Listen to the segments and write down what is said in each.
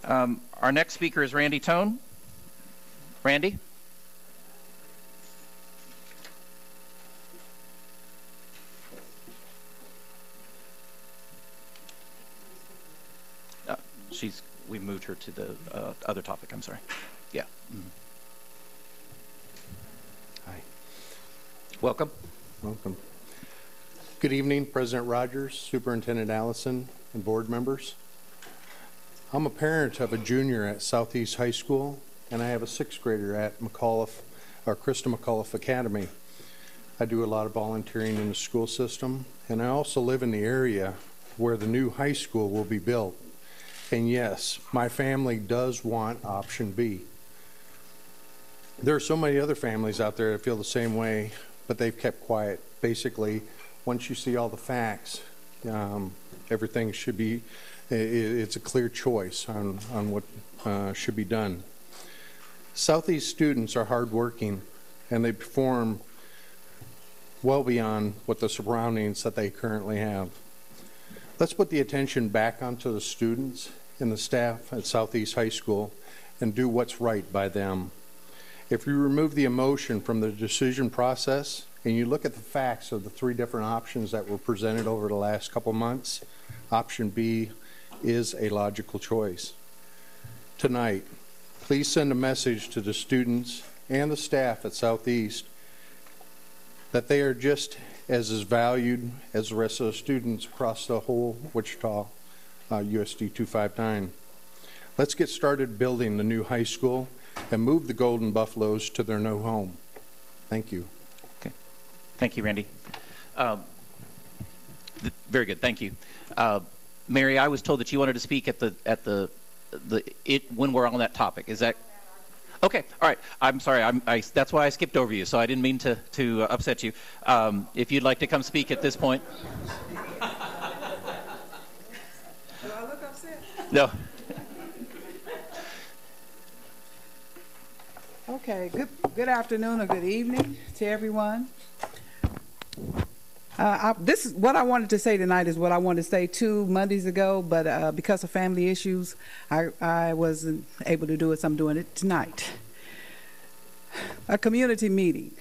Our next speaker is Randy Tone. Randy? We moved her to the other topic, I'm sorry. Yeah. Mm-hmm. Hi. Welcome. Welcome. Good evening, President Rogers, Superintendent Allison, and board members. I'm a parent of a junior at Southeast High School, and I have a sixth grader at McAuliffe, or Krista McAuliffe Academy. I do a lot of volunteering in the school system, and I also live in the area where the new high school will be built. And yes, my family does want option B. There are so many other families out there that feel the same way, but they've kept quiet. Basically, once you see all the facts, everything should be, it's a clear choice on what should be done. Southeast students are hardworking, and they perform well beyond what the surroundings that they currently have. Let's put the attention back onto the students and the staff at Southeast High School and do what's right by them. If you remove the emotion from the decision process and you look at the facts of the three different options that were presented over the last couple months, option B is a logical choice. Tonight, please send a message to the students and the staff at Southeast that they are just as valued as the rest of the students across the whole Wichita USD 259. Let's get started building the new high school and move the Golden Buffaloes to their new home. Thank you. Okay. Thank you, Randy. Very good. Thank you. Mary, I was told that you wanted to speak at when we're on that topic. Is that okay? All right. I'm sorry. That's why I skipped over you, so I didn't mean to upset you. If you'd like to come speak at this point. Do I look upset? No. Okay. Good afternoon or good evening to everyone. This is what I wanted to say tonight is what I wanted to say 2 Mondays ago, but because of family issues, I wasn't able to do it, so I'm doing it tonight. A community meeting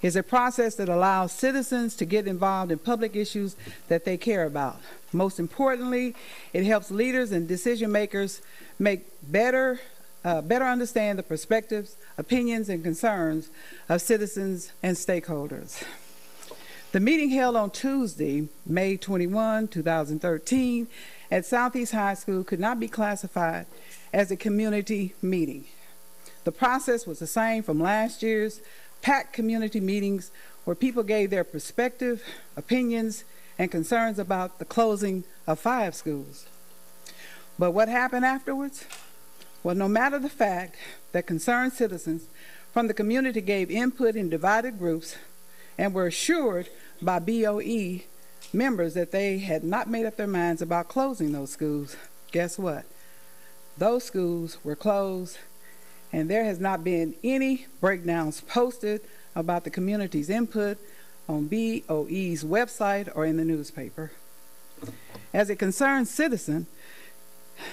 is a process that allows citizens to get involved in public issues that they care about. Most importantly, it helps leaders and decision makers better understand the perspectives, opinions, and concerns of citizens and stakeholders. The meeting held on Tuesday, May 21, 2013, at Southeast High School could not be classified as a community meeting. The process was the same from last year's packed community meetings where people gave their perspective, opinions, and concerns about the closing of 5 schools. But what happened afterwards? Well, no matter the fact that concerned citizens from the community gave input in divided groups and were assured by BOE members that they had not made up their minds about closing those schools, guess what? Those schools were closed, and there has not been any breakdowns posted about the community's input on BOE's website or in the newspaper. As a concerned citizen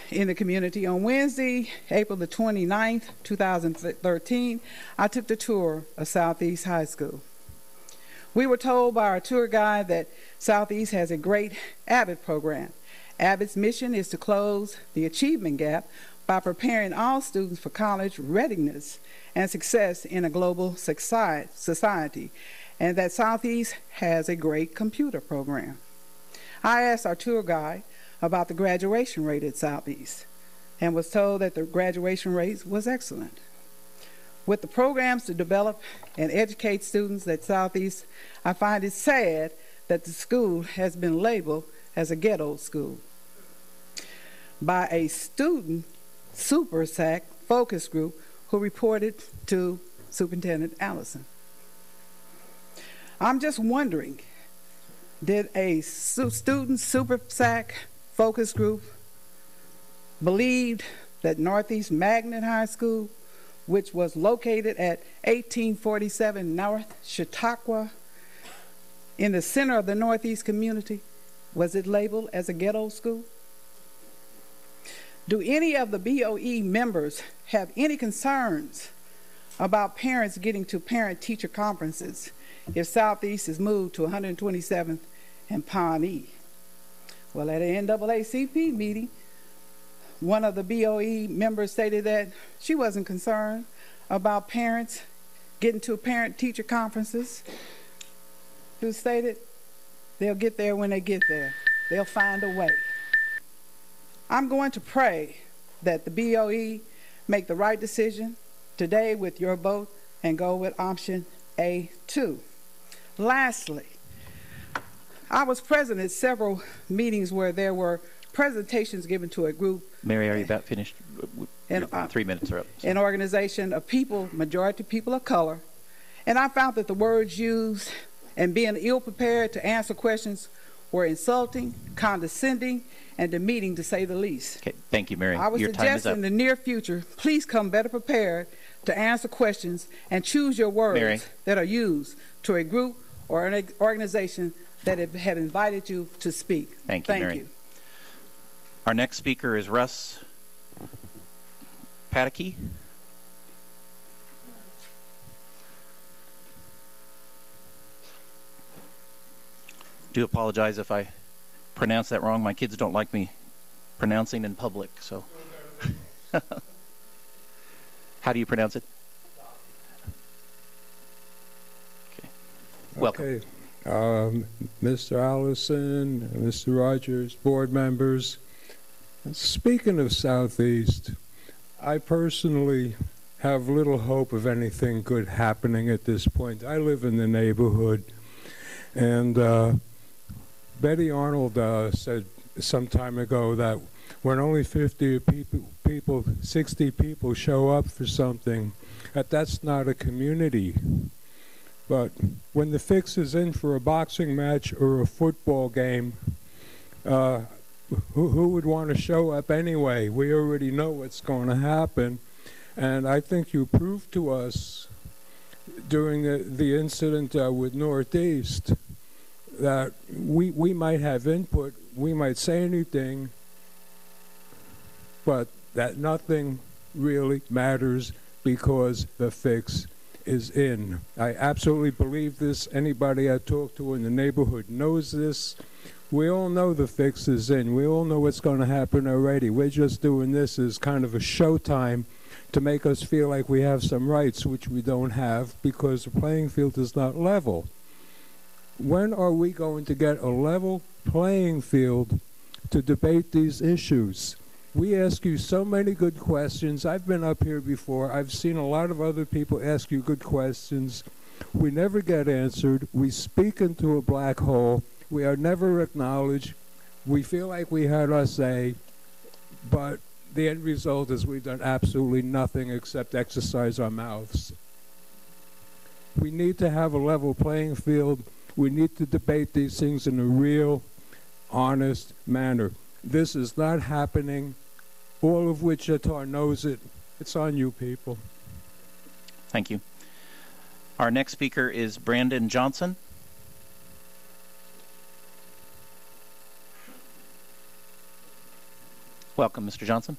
in the community, on Wednesday, April the 29th, 2013, I took the tour of Southeast High School. We were told by our tour guide that Southeast has a great AVID program. AVID's mission is to close the achievement gap by preparing all students for college readiness and success in a global society, and that Southeast has a great computer program. I asked our tour guide about the graduation rate at Southeast and was told that the graduation rate was excellent. With the programs to develop and educate students at Southeast, I find it sad that the school has been labeled as a ghetto school by a student super SAC focus group who reported to Superintendent Allison. I'm just wondering, did a student super SAC focus group believe that Northeast Magnet High School, which was located at 1847 North Chautauqua in the center of the Northeast community, was it labeled as a ghetto school? Do any of the BOE members have any concerns about parents getting to parent-teacher conferences if Southeast is moved to 127th and Pawnee? Well, at an NAACP meeting, one of the BOE members stated that she wasn't concerned about parents getting to parent-teacher conferences. Who stated they'll get there when they get there. They'll find a way. I'm going to pray that the BOE make the right decision today with your vote and go with option A2. Lastly, I was present at several meetings where there were presentations given to a group. Mary, are you about finished? And, 3 minutes are up. An organization of people, majority people of color, and I found that the words used and being ill-prepared to answer questions were insulting, condescending, and demeaning, to say the least. Okay, thank you, Mary. I would Your time is suggest up. in the near future, please come better prepared to answer questions and choose your words Mary. that are used to a group or an organization that have invited you to speak. Thank you, Mary. Our next speaker is Russ Pataky. Do apologize if I pronounce that wrong. My kids don't like me pronouncing in public, so. How do you pronounce it? Okay. Welcome. Okay. Mr. Allison, Mr. Rogers, board members, speaking of Southeast, I personally have little hope of anything good happening at this point. I live in the neighborhood, and Betty Arnold said some time ago that when only 50 people, 60 people show up for something, that's not a community. But when the fix is in for a boxing match or a football game, who would want to show up anyway? We already know what's going to happen. And I think you proved to us during the incident with Northeast that we might have input, we might say anything, but that nothing really matters because the fix is in. I absolutely believe this. Anybody I talk to in the neighborhood knows this. We all know the fix is in. We all know what's going to happen already. We're just doing this as kind of a showtime to make us feel like we have some rights, which we don't have because the playing field is not level. When are we going to get a level playing field to debate these issues? We ask you so many good questions. I've been up here before. I've seen a lot of other people ask you good questions. We never get answered. We speak into a black hole. We are never acknowledged. We feel like we had our say, but the end result is we've done absolutely nothing except exercise our mouths. We need to have a level playing field. We need to debate these things in a real, honest manner. This is not happening. All of Wichita knows it. It's on you people. Thank you. Our next speaker is Brandon Johnson. Welcome, Mr. Johnson.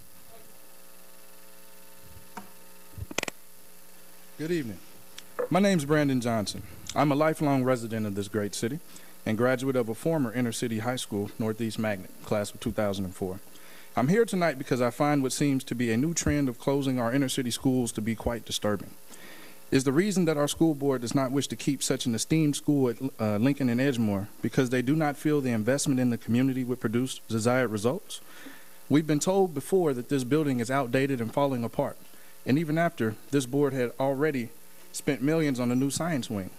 Good evening. My name's Brandon Johnson. I'm a lifelong resident of this great city and graduate of a former inner-city high school, Northeast Magnet, class of 2004. I'm here tonight because I find what seems to be a new trend of closing our inner-city schools to be quite disturbing. Is the reason that our school board does not wish to keep such an esteemed school at Lincoln and Edgemoor because they do not feel the investment in the community would produce desired results? We've been told before that this building is outdated and falling apart, and even after, this board had already spent millions on a new science wing.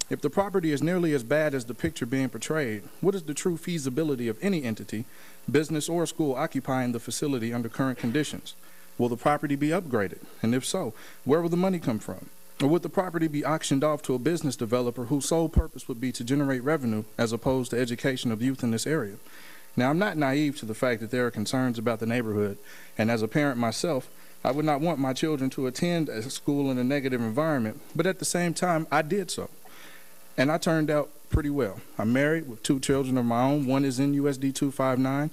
If the property is nearly as bad as the picture being portrayed, what is the true feasibility of any entity, business or school occupying the facility under current conditions? Will the property be upgraded? And if so, where will the money come from? Or would the property be auctioned off to a business developer whose sole purpose would be to generate revenue as opposed to education of youth in this area? Now, I'm not naive to the fact that there are concerns about the neighborhood, and as a parent myself, I would not want my children to attend a school in a negative environment, but at the same time, I did so. And I turned out pretty well. I'm married with 2 children of my own. One is in USD 259,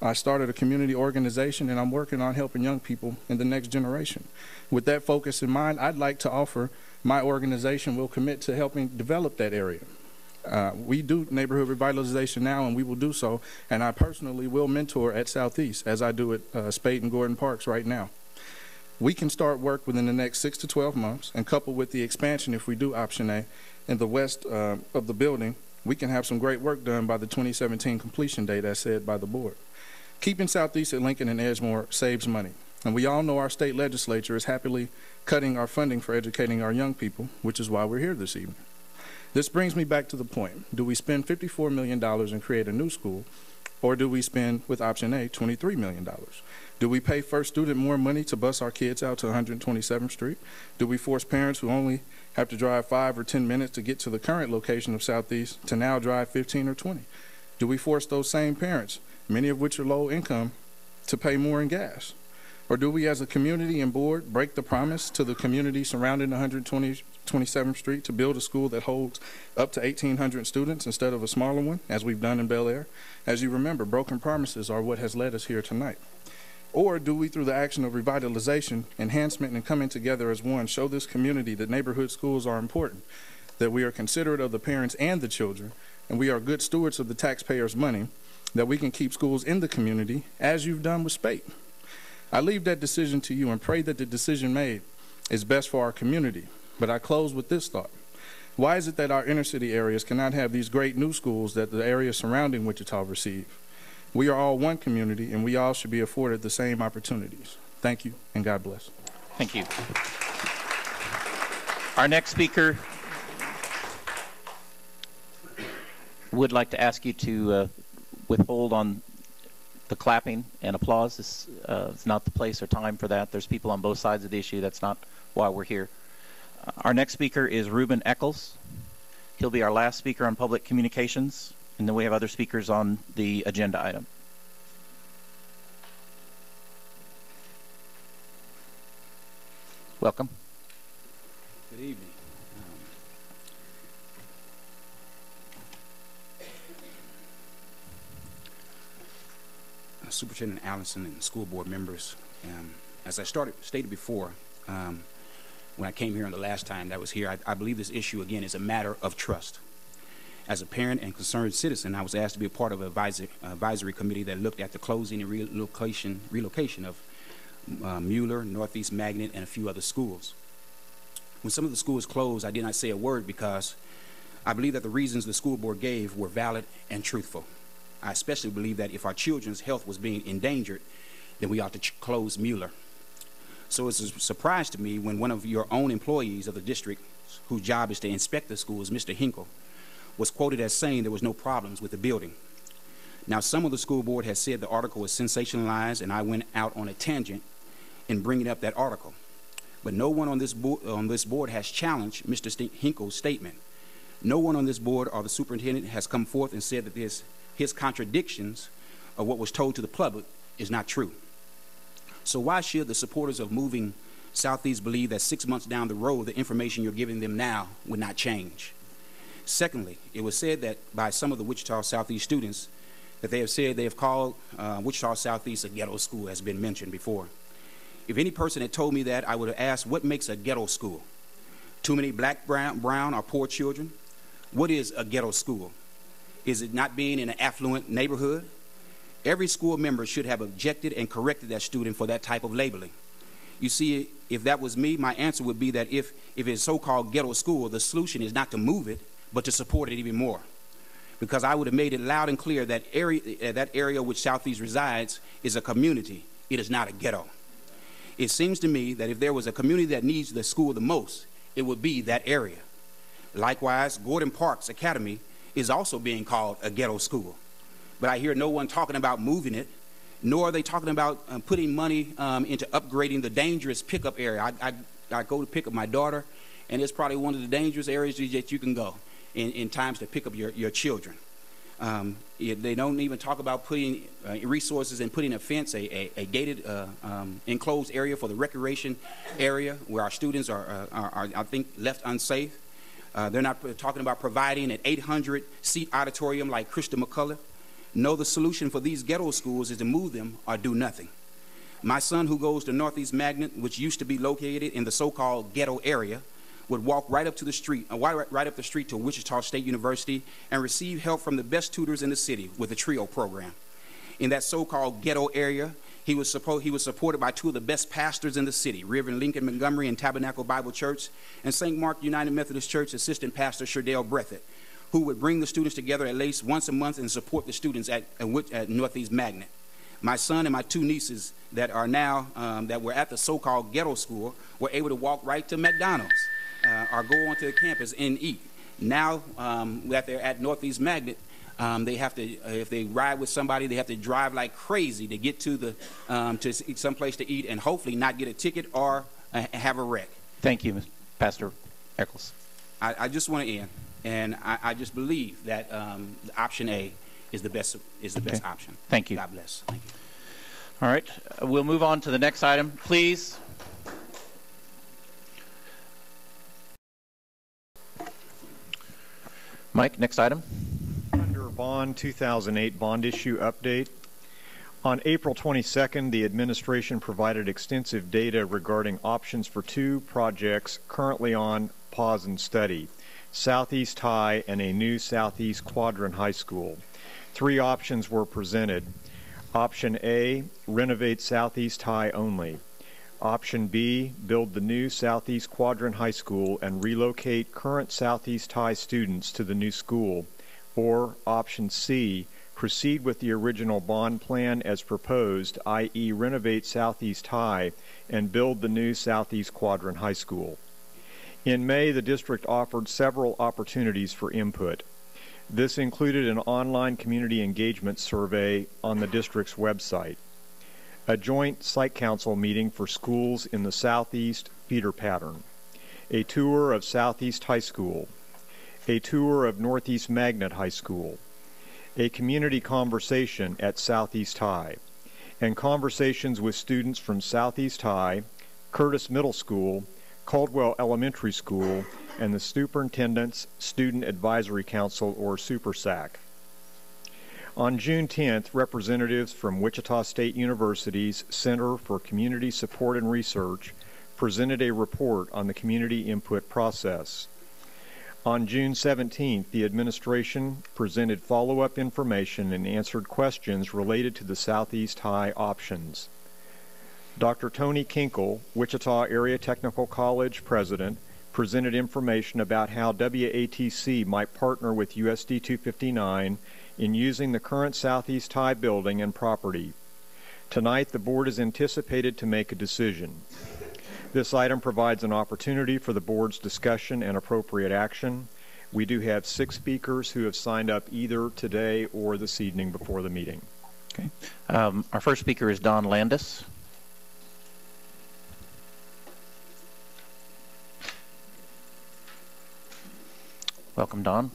I started a community organization, and I'm working on helping young people in the next generation. With that focus in mind, I'd like to offer my organization will commit to helping develop that area. We do neighborhood revitalization now, and we will do so, and I personally will mentor at Southeast, as I do at Spade and Gordon Parks right now. We can start work within the next 6 to 12 months, and coupled with the expansion, if we do option A, in the west of the building, we can have some great work done by the 2017 completion date, as said by the board. Keeping Southeast at Lincoln and Edgemoor saves money, and we all know our state legislature is happily cutting our funding for educating our young people, which is why we're here this evening. This brings me back to the point. Do we spend $54 million and create a new school, or do we spend, with option A, $23 million? Do we pay First Student more money to bus our kids out to 127th Street? Do we force parents who only have to drive 5 or 10 minutes to get to the current location of Southeast to now drive 15 or 20? Do we force those same parents, many of which are low income, to pay more in gas? Or do we as a community and board break the promise to the community surrounding 127th Street to build a school that holds up to 1,800 students instead of a smaller one, as we've done in Bel Air? As you remember, broken promises are what has led us here tonight. Or do we, through the action of revitalization, enhancement, and coming together as one, show this community that neighborhood schools are important, that we are considerate of the parents and the children, and we are good stewards of the taxpayers' money, that we can keep schools in the community, as you've done with Spate? I leave that decision to you and pray that the decision made is best for our community. But I close with this thought. Why is it that our inner city areas cannot have these great new schools that the areas surrounding Wichita receive? We are all one community, and we all should be afforded the same opportunities. Thank you, and God bless. Thank you. Our next speaker would like to ask you to withhold on the clapping and applause. This is not the place or time for that. There's people on both sides of the issue. That's not why we're here. Our next speaker is Reuben Eccles. He'll be our last speaker on public communications, and then we have other speakers on the agenda item. Welcome. Good evening. Superintendent Allison and school board members, as I stated before, when I came here on the last time that was here, I believe this issue, again, is a matter of trust. As a parent and concerned citizen, I was asked to be a part of an advisory committee that looked at the closing and relocation of Mueller, Northeast Magnet, and a few other schools. When some of the schools closed, I did not say a word because I believe that the reasons the school board gave were valid and truthful. I especially believe that if our children's health was being endangered, then we ought to close Mueller. So it's a surprise to me when one of your own employees of the district, whose job is to inspect the schools, Mr. Hinkle, was quoted as saying there was no problems with the building. Now, some of the school board has said the article was sensationalized, and I went out on a tangent in bringing up that article. But no one on this board has challenged Mr. Hinkle's statement. No one on this board or the superintendent has come forth and said that his contradictions of what was told to the public is not true. So why should the supporters of moving Southeast believe that 6 months down the road, the information you're giving them now would not change? Secondly, it was said that by some of the Wichita Southeast students that they have said they have called Wichita Southeast a ghetto school, has been mentioned before. If any person had told me that, I would have asked, what makes a ghetto school? Too many black, brown, or poor children? What is a ghetto school? Is it not being in an affluent neighborhood? Every school member should have objected and corrected that student for that type of labeling. You see, if that was me, my answer would be that if it's so-called ghetto school, the solution is not to move it, but to support it even more. Because I would have made it loud and clear that area which Southeast resides is a community. It is not a ghetto. It seems to me that if there was a community that needs the school the most, it would be that area. Likewise, Gordon Parks Academy is also being called a ghetto school. But I hear no one talking about moving it, nor are they talking about putting money into upgrading the dangerous pickup area. I go to pick up my daughter, and it's probably one of the dangerous areas that you can go in times to pick up your children. They don't even talk about putting resources and putting a fence, a gated enclosed area for the recreation area where our students are I think, left unsafe. They're not talking about providing an 800-seat auditorium like Christa McCullough No, the solution for these ghetto schools is to move them or do nothing. My son, who goes to Northeast Magnet, which used to be located in the so-called ghetto area, would walk right up to the street, right up the street to Wichita State University and receive help from the best tutors in the city with the TRIO program. In that so-called ghetto area, he was supported by two of the best pastors in the city, Reverend Lincoln Montgomery and Tabernacle Bible Church, and St. Mark United Methodist Church Assistant Pastor Sherdale Breathitt, who would bring the students together at least once a month and support the students at Northeast Magnet. My son and my two nieces that are now, that were at the so-called ghetto school, were able to walk right to McDonald's or go onto the campus and eat. Now that they're at Northeast Magnet, they have to, if they ride with somebody, they have to drive like crazy to get to the to someplace to eat and hopefully not get a ticket or have a wreck. Thank you, Pastor Eccles. I just want to end, and I just believe that option A is the best option. Thank you. God bless. Thank you. All right, we'll move on to the next item, please. Mike, next item. Under Bond 2008 bond issue update. On April 22nd, the administration provided extensive data regarding options for two projects currently on pause and study, Southeast High and a new Southeast Quadrant High School. Three options were presented. Option A, renovate Southeast High only. Option B, build the new Southeast Quadrant High School and relocate current Southeast High students to the new school. Or Option C, proceed with the original bond plan as proposed, i.e. renovate Southeast High and build the new Southeast Quadrant High School. In May, the district offered several opportunities for input. This included an online community engagement survey on the district's website, a joint site council meeting for schools in the Southeast feeder pattern, a tour of Southeast High School, a tour of Northeast Magnet High School, a community conversation at Southeast High, and conversations with students from Southeast High, Curtis Middle School, Caldwell Elementary School, and the Superintendent's Student Advisory Council, or SuperSAC. On June 10th, representatives from Wichita State University's Center for Community Support and Research presented a report on the community input process. On June 17th, the administration presented follow-up information and answered questions related to the Southeast High options. Dr. Tony Kinkle, Wichita Area Technical College president, presented information about how WATC might partner with USD 259 in using the current Southeast High building and property. Tonight, the board is anticipated to make a decision. This item provides an opportunity for the board's discussion and appropriate action. We do have 6 speakers who have signed up either today or this evening before the meeting. Okay. Our first speaker is Don Landis. Welcome, Don.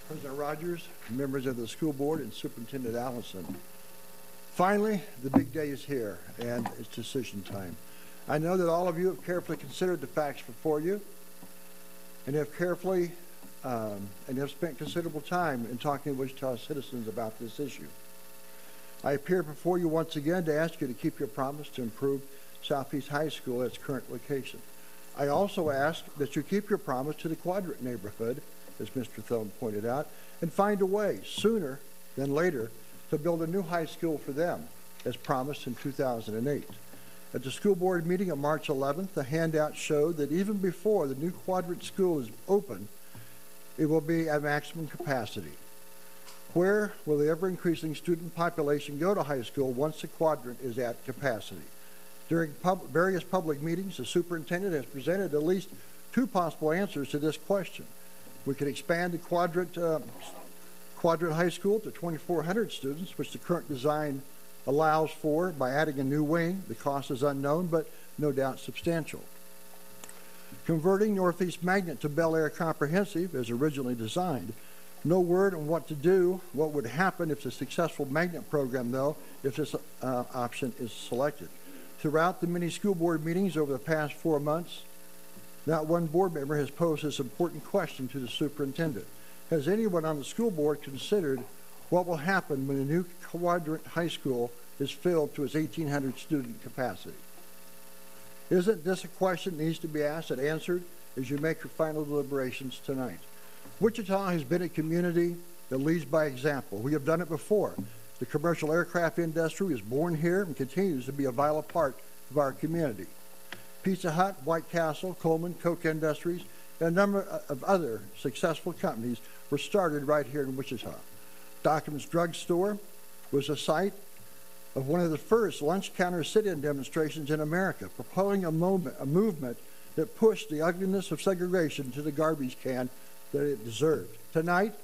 President Rogers, members of the school board, and Superintendent Allison. Finally, the big day is here, and it's decision time. I know that all of you have carefully considered the facts before you, and have spent considerable time in talking to Wichita citizens about this issue. I appear before you once again to ask you to keep your promise to improve Southeast High School at its current location. I also ask that you keep your promise to the Quadrant neighborhood, as Mr. Thelen pointed out, and find a way, sooner than later, to build a new high school for them, as promised in 2008. At the school board meeting on March 11th, the handout showed that even before the new Quadrant school is open, it will be at maximum capacity. Where will the ever-increasing student population go to high school once the Quadrant is at capacity? During various public meetings, the superintendent has presented at least 2 possible answers to this question. We could expand the Quadrant High School to 2,400 students, which the current design allows for, by adding a new wing. The cost is unknown, but no doubt substantial. Converting Northeast Magnet to Bel Air Comprehensive as originally designed. No word on what to do, what would happen if the successful magnet program, though, if this option is selected. Throughout the many school board meetings over the past 4 months, not one board member has posed this important question to the superintendent. Has anyone on the school board considered what will happen when the new quadrant high school is filled to its 1,800 student capacity? Isn't this a question that needs to be asked and answered as you make your final deliberations tonight? Wichita has been a community that leads by example. We have done it before. The commercial aircraft industry was born here and continues to be a vital part of our community. Pizza Hut, White Castle, Coleman, Koch Industries, and a number of other successful companies were started right here in Wichita. Documents Drug Store was a site of one of the first lunch counter sit-in demonstrations in America, propelling a movement that pushed the ugliness of segregation to the garbage can that it deserved. Tonight,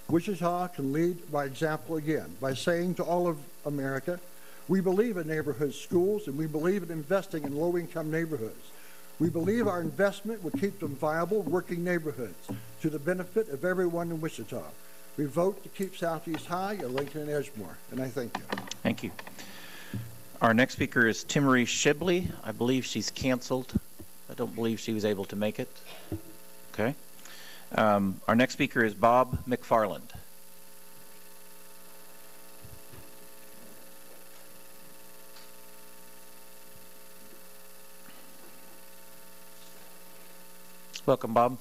Wichita can lead by example again by saying to all of America, we believe in neighborhood schools and we believe in investing in low-income neighborhoods. We believe our investment will keep them viable, working neighborhoods to the benefit of everyone in Wichita. We vote to keep Southeast High at Lincoln and Edgemore, and I thank you. Thank you. Our next speaker is Timmery Shibley. I believe she's canceled. I don't believe she was able to make it. Okay. Our next speaker is Bob McFarland. Welcome, Bob.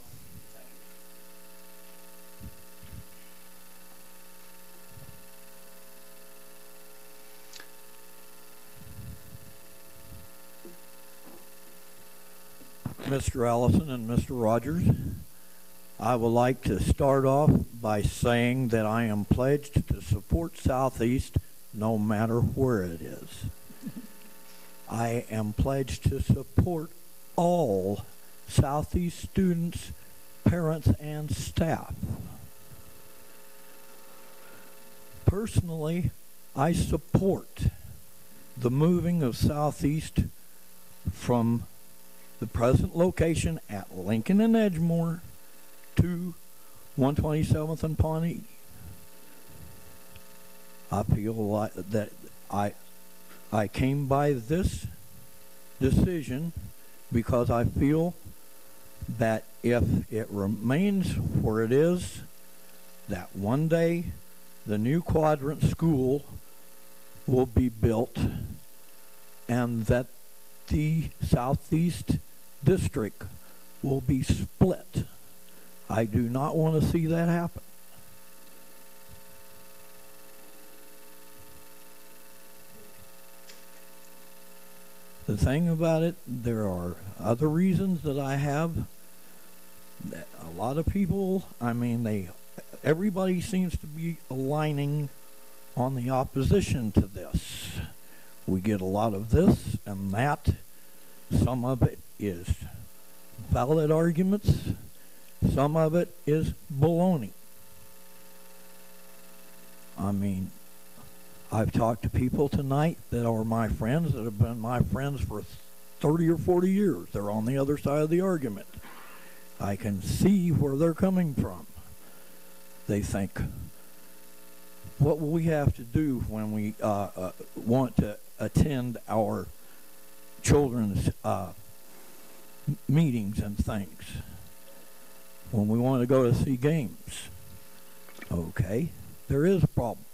Mr. Allison and Mr. Rogers, I would like to start off by saying that I am pledged to support Southeast no matter where it is. I am pledged to support all Southeast students, parents, and staff. Personally, I support the moving of Southeast from the present location at Lincoln and Edgemore to 127th and Pawnee. I feel like that I came by this decision because I feel that if it remains where it is, that one day the new quadrant school will be built and that the Southeast District will be split. I do not want to see that happen. The thing about it, there are other reasons that I have. That a lot of people, I mean, everybody seems to be aligning on the opposition to this. We get a lot of this and that. Some of it is valid arguments. Some of it is baloney. I mean, I've talked to people tonight that are my friends, that have been my friends for 30 or 40 years. They're on the other side of the argument. I can see where they're coming from. They think, what will we have to do when we want to attend our children's meetings and things? When we want to go to see games? Okay, there is a problem.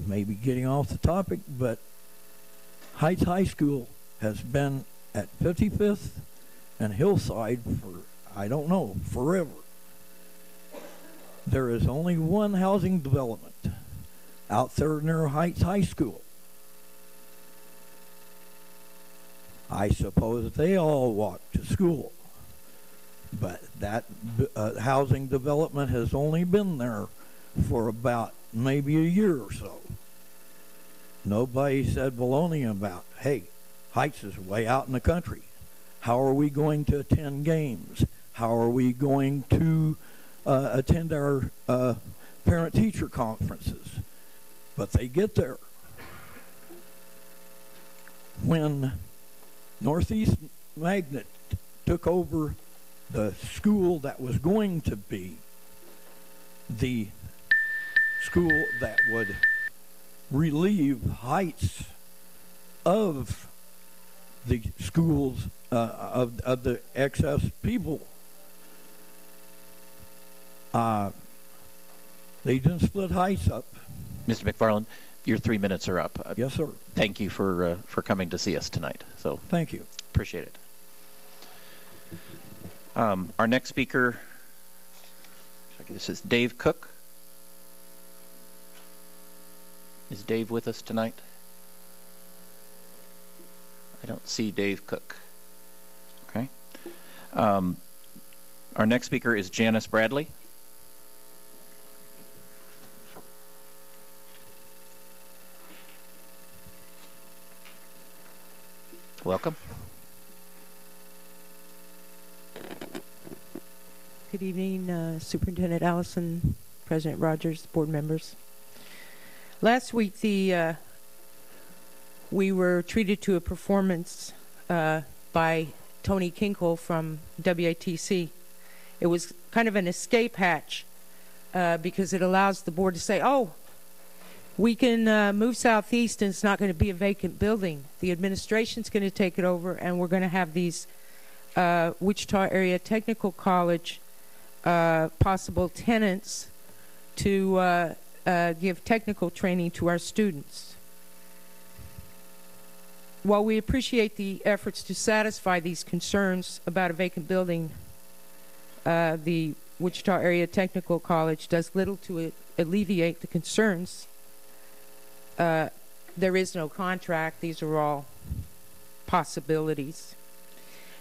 Maybe getting off the topic, but Heights High School has been at 55th and Hillside for, I don't know, forever. There is only one housing development out there near Heights High School. I suppose they all walk to school, but that housing development has only been there for about maybe a year or so. Nobody said baloney about, hey, Heights is way out in the country. How are we going to attend games? How are we going to attend our parent-teacher conferences? But they get there. When Northeast Magnet took over the school that was going to be the school that would relieve Heights of the schools of the excess people, They didn't split heights up. Mr. McFarland, your 3 minutes are up. Yes, sir. Thank you for coming to see us tonight. So Thank you. appreciate it. Our next speaker, this is Dave Cook. Is Dave with us tonight? I don't see Dave Cook. Okay. Our next speaker is Janice Bradley. Welcome. Good evening, Superintendent Allison, President Rogers, board members. Last week, we were treated to a performance by Tony Kinkle from WATC. It was kind of an escape hatch because it allows the board to say, oh, we can move southeast and it's not going to be a vacant building. The administration's going to take it over and we're going to have these Wichita Area Technical College possible tenants to give technical training to our students. While we appreciate the efforts to satisfy these concerns about a vacant building, the Wichita Area Technical College does little to alleviate the concerns. There is no contract. These are all possibilities.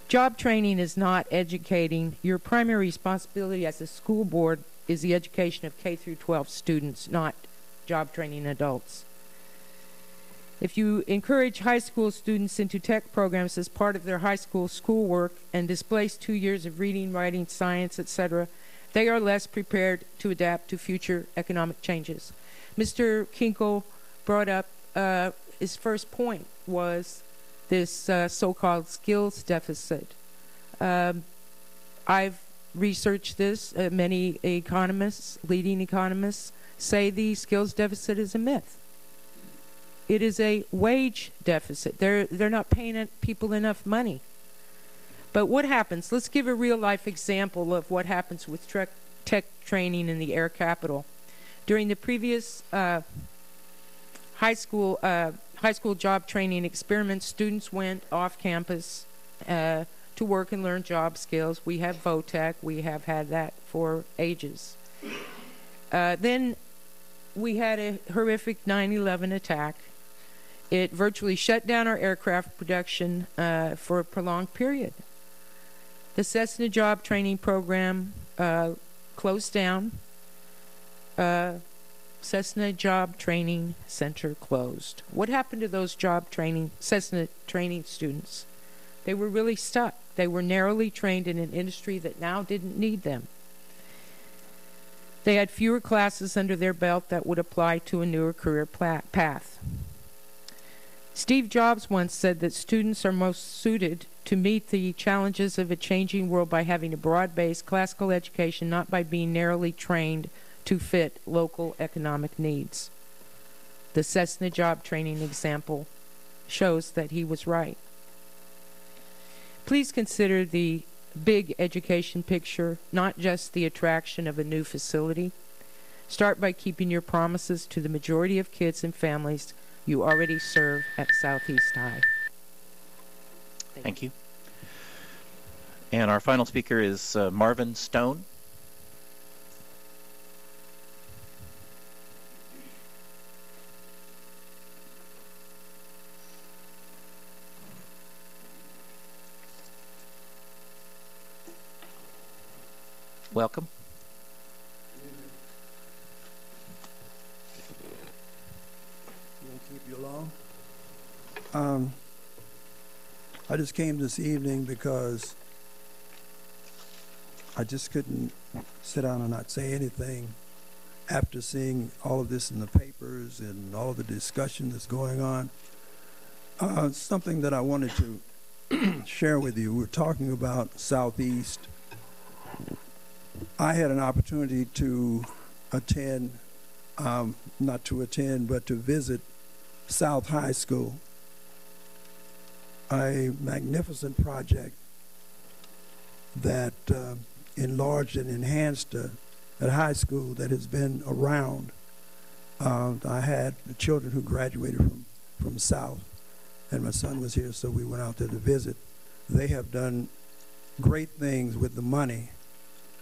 Job training is not educating. Your primary responsibility as a school board is the education of K through 12 students, not job training adults. If you encourage high school students into tech programs as part of their high school schoolwork and displace 2 years of reading, writing, science, etc., they are less prepared to adapt to future economic changes. Mr. Kinkle brought up his first point was this so-called skills deficit. I've researched this. Many economists, leading economists, say the skills deficit is a myth. It is a wage deficit. They're not paying people enough money. But what happens? Let's give a real-life example of what happens with tech training in the Air Capital. During the previous high school job training experiment, students went off campus to work and learn job skills. We have VOTEC. We have had that for ages. Then we had a horrific 9/11 attack. It virtually shut down our aircraft production for a prolonged period. The Cessna job training program closed down. Cessna Job Training Center closed. What happened to those Cessna training students? They were really stuck. They were narrowly trained in an industry that now didn't need them. They had fewer classes under their belt that would apply to a newer career path. Steve Jobs once said that students are most suited to meet the challenges of a changing world by having a broad-based classical education, not by being narrowly trained to fit local economic needs. The Cessna job training example shows that he was right. Please consider the big education picture, not just the attraction of a new facility. Start by keeping your promises to the majority of kids and families you already serve at Southeast High. Thank you. And our final speaker is Marvin Stone. Welcome. Won't keep you long. I just came this evening because I just couldn't sit down and not say anything after seeing all of this in the papers and all the discussion that's going on. Something that I wanted to share with you. We're talking about Southeast. I had an opportunity to attend, not to attend, but to visit South High School, a magnificent project that enlarged and enhanced a at high school that has been around. I had the children who graduated from South, and my son was here, so we went out there to visit. They have done great things with the money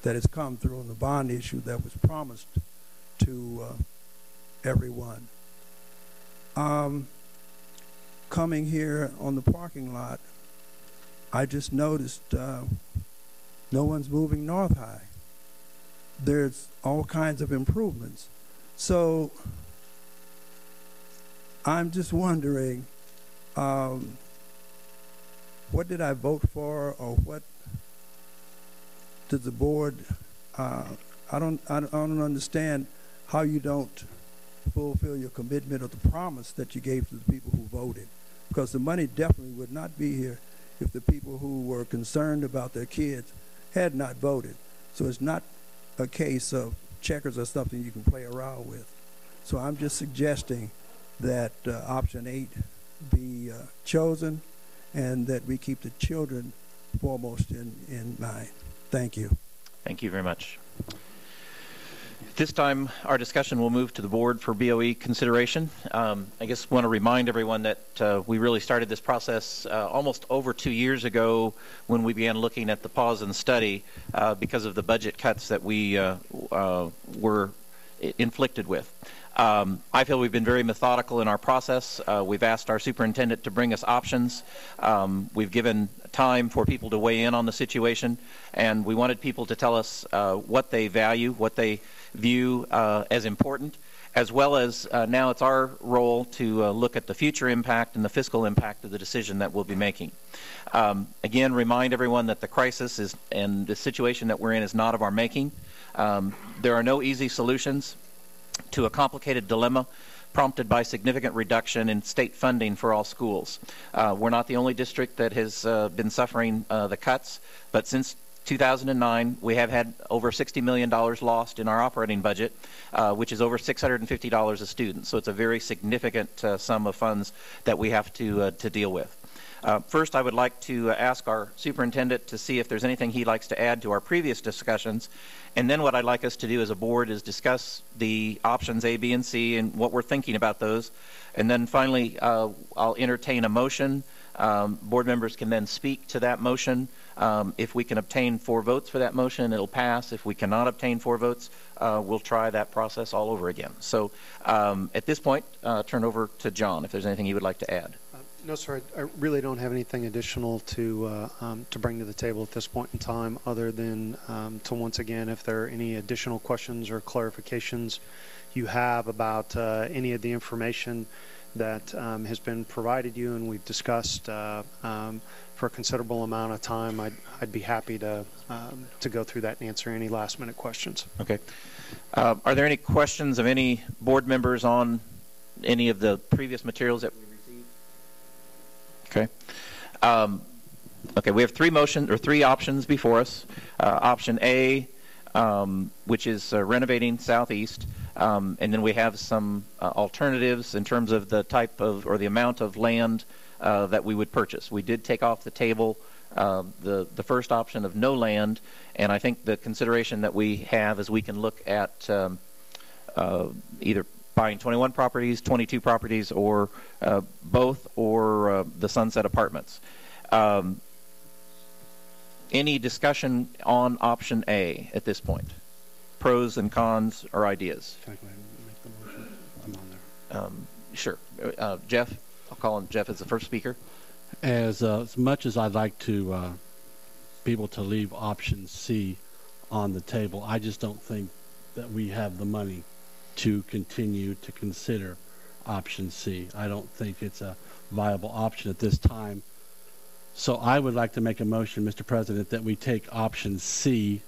that has come through on the bond issue that was promised to everyone. Coming here on the parking lot, I just noticed no one's moving North High. There's all kinds of improvements. So I'm just wondering, what did I vote for, or what did the board? I don't understand how you don't fulfill your commitment or the promise that you gave to the people who voted, because the money definitely would not be here if the people who were concerned about their kids had not voted. So it's not a case of checkers or something you can play around with. So I'm just suggesting that option 8 be chosen, and that we keep the children foremost in mind. Thank you. Thank you very much. This time, our discussion will move to the board for BOE consideration. I guess want to remind everyone that we really started this process almost over 2 years ago when we began looking at the pause and study because of the budget cuts that we were inflicted with. I feel we've been very methodical in our process. We've asked our superintendent to bring us options. We've given time for people to weigh in on the situation, and we wanted people to tell us what they value, what they view as important, as well as now it's our role to look at the future impact and the fiscal impact of the decision that we'll be making. Again, remind everyone that the crisis is, and the situation that we're in is not of our making. There are no easy solutions to a complicated dilemma prompted by significant reduction in state funding for all schools. We're not the only district that has been suffering the cuts, but since 2009, we have had over $60 million lost in our operating budget, which is over $650 a student. So it's a very significant sum of funds that we have to deal with. First, I would like to ask our superintendent to see if there's anything he'd likes to add to our previous discussions. And then what I'd like us to do as a board is discuss the options A, B, and C and what we're thinking about those. And then finally, I'll entertain a motion. Board members can then speak to that motion. If we can obtain 4 votes for that motion, it'll pass. If we cannot obtain 4 votes, we'll try that process all over again. So at this point, turn over to John if there's anything he would like to add. No, sir. I really don't have anything additional to bring to the table at this point in time, other than to once again, if there are any additional questions or clarifications you have about any of the information that has been provided you and we've discussed for a considerable amount of time, I'd be happy to go through that and answer any last-minute questions. Okay. Are there any questions of any board members on any of the previous materials that we received? Okay. Okay, we have 3 options before us. Option A, which is renovating Southeast, and then we have some alternatives in terms of the type of or the amount of land that we would purchase. We did take off the table the first option of no land, and I think the consideration that we have is we can look at either buying 21 properties, 22 properties, or both, or the Sunset Apartments. Any discussion on option A at this point? Pros and cons or ideas? Can I go ahead and make the motion? I'm on there. Sure. Jeff? I'll call on Jeff as the first speaker. As much as I'd like to be able to leave option C on the table, I just don't think that we have the money to continue to consider option C. I don't think it's a viable option at this time. So I would like to make a motion, Mr. President, that we take option C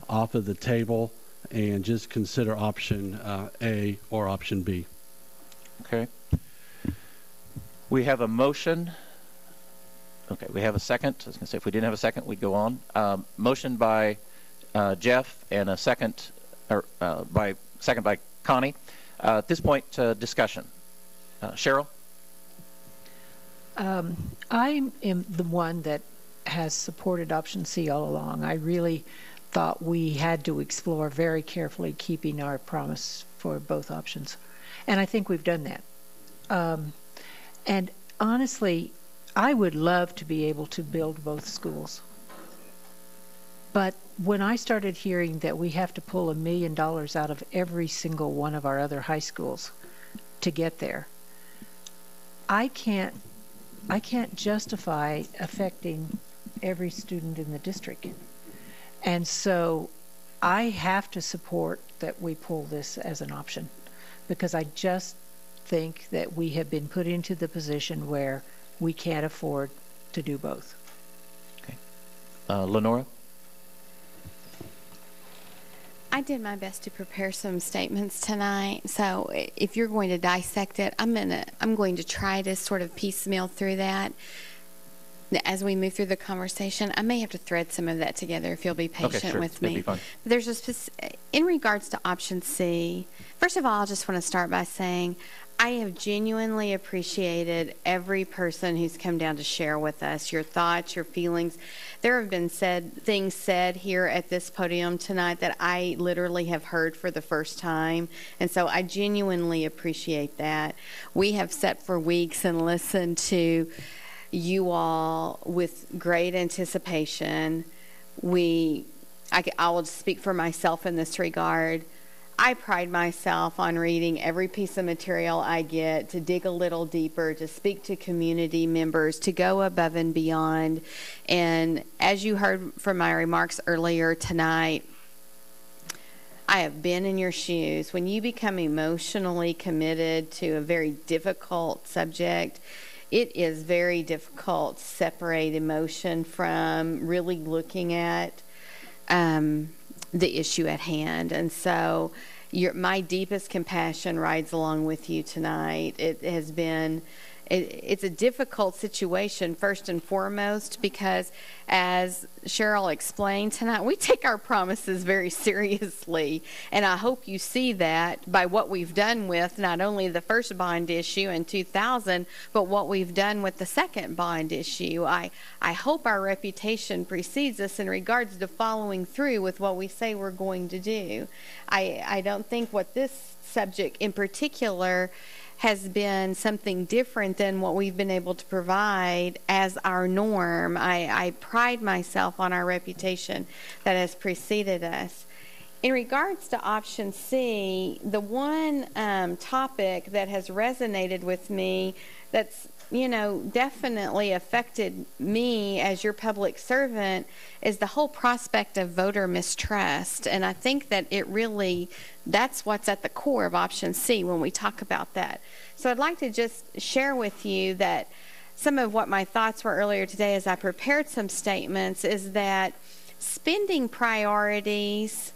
off of the table and just consider option A or option B. Okay. We have a motion. Okay, we have a second. I was going to say if we didn't have a second, we'd go on. Motion by Jeff and a second, or by Connie. At this point, discussion. Cheryl? I am the one that has supported option C all along. I really thought we had to explore very carefully, keeping our promise for both options. And I think we've done that. And honestly, I would love to be able to build both schools. But when I started hearing that we have to pull $1 million out of every single one of our other high schools to get there, I can't justify affecting every student in the district. And so I have to support that we pull this as an option, because I just think that we have been put into the position where we can't afford to do both. Okay. Lenora? I did my best to prepare some statements tonight, so if you're going to dissect it, I'm going to try to sort of piecemeal through that as we move through the conversation. I may have to thread some of that together if you'll be patient with me. That'd be fine. There's in regards to option C, first of all, I just want to start by saying I have genuinely appreciated every person who's come down to share with us your thoughts, your feelings. There have been things said here at this podium tonight that I literally have heard for the first time, and so I genuinely appreciate that. We have sat for weeks and listened to you all with great anticipation. I will speak for myself in this regard. I pride myself on reading every piece of material I get, to dig a little deeper, to speak to community members, to go above and beyond. And as you heard from my remarks earlier tonight, I have been in your shoes. When you become emotionally committed to a very difficult subject, it is very difficult to separate emotion from really looking at the issue at hand. And so my deepest compassion rides along with you tonight. It has been, it's a difficult situation, first and foremost, because as Cheryl explained tonight, we take our promises very seriously. And I hope you see that by what we've done with not only the first bond issue in 2000, but what we've done with the second bond issue. I hope our reputation precedes us in regards to following through with what we say we're going to do. I don't think what this subject in particular has been something different than what we've been able to provide as our norm. I pride myself on our reputation that has preceded us. In regards to option C, the one topic that has resonated with me that's definitely affected me as your public servant is the whole prospect of voter mistrust. And I think that that's what's at the core of option C when we talk about that. So I'd like to just share with you that some of what my thoughts were earlier today as I prepared some statements is that spending priorities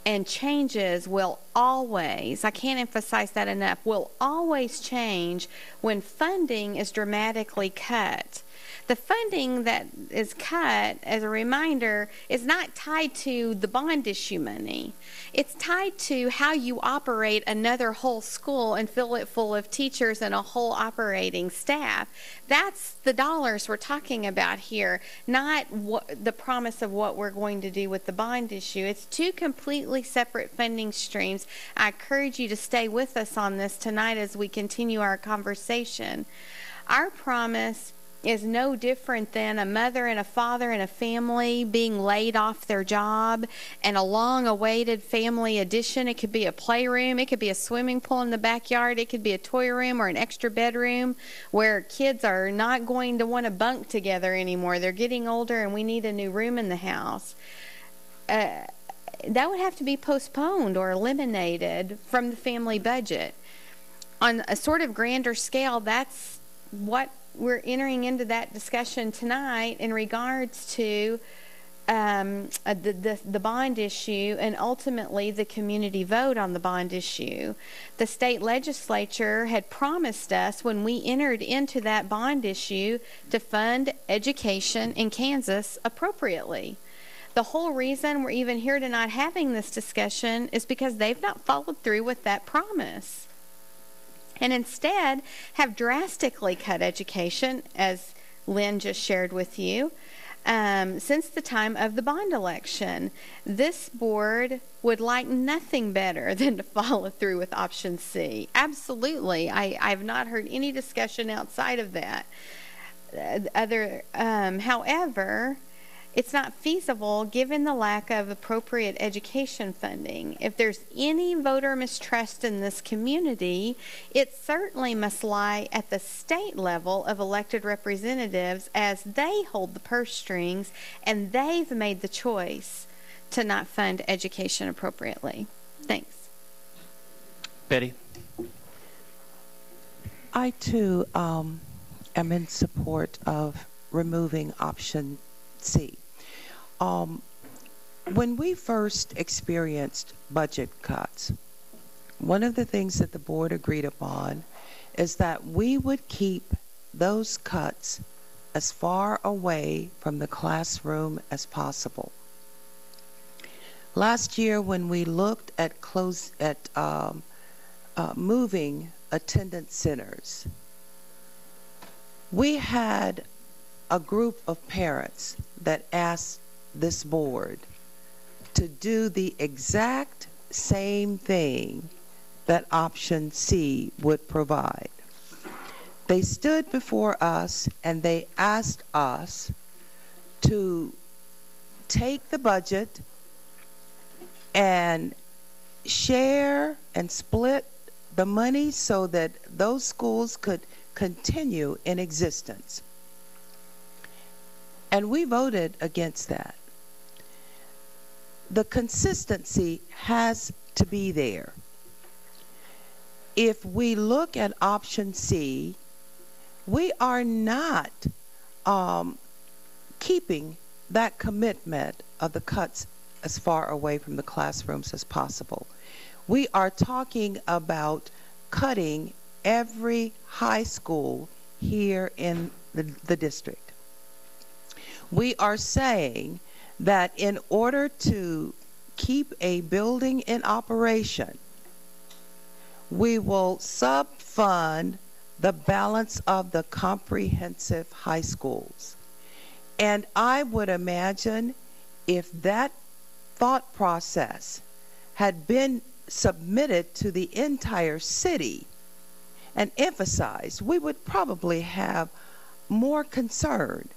and changes will always, I can't emphasize that enough, will always change when funding is dramatically cut. The funding that is cut, as a reminder, is not tied to the bond issue money. It's tied to how you operate another whole school and fill it full of teachers and a whole operating staff. That's the dollars we're talking about here, not the promise of what we're going to do with the bond issue. It's two completely separate funding streams. I encourage you to stay with us on this tonight as we continue our conversation. Our promise is no different than a mother and a father and a family being laid off their job and a long-awaited family addition. It could be a playroom, it could be a swimming pool in the backyard, it could be a toy room or an extra bedroom where kids are not going to want to bunk together anymore. They're getting older and we need a new room in the house. That would have to be postponed or eliminated from the family budget. On a sort of grander scale, that's what we're entering into that discussion tonight in regards to the bond issue and ultimately the community vote on the bond issue. The state legislature had promised us when we entered into that bond issue to fund education in Kansas appropriately. The whole reason we're even here tonight having this discussion is because they've not followed through with that promise, and instead have drastically cut education, as Lynn just shared with you. since the time of the bond election. This board would like nothing better than to follow through with option C. Absolutely. I've not heard any discussion outside of that. However, it's not feasible given the lack of appropriate education funding. If there's any voter mistrust in this community, it certainly must lie at the state level of elected representatives, as they hold the purse strings and they've made the choice to not fund education appropriately. Thanks. Betty? I too am in support of removing option C. When we first experienced budget cuts, one of the things that the board agreed upon is that we would keep those cuts as far away from the classroom as possible. Last year, when we looked at moving attendance centers, we had a group of parents that asked this board to do the exact same thing that option C would provide. They stood before us and they asked us to take the budget and share and split the money so that those schools could continue in existence. And we voted against that. The consistency has to be there. If we look at option C, we are not keeping that commitment of the cuts as far away from the classrooms as possible. We are talking about cutting every high school here in the district. We are saying that in order to keep a building in operation, we will sub-fund the balance of the comprehensive high schools. And I would imagine if that thought process had been submitted to the entire city and emphasized, we would probably have more concern.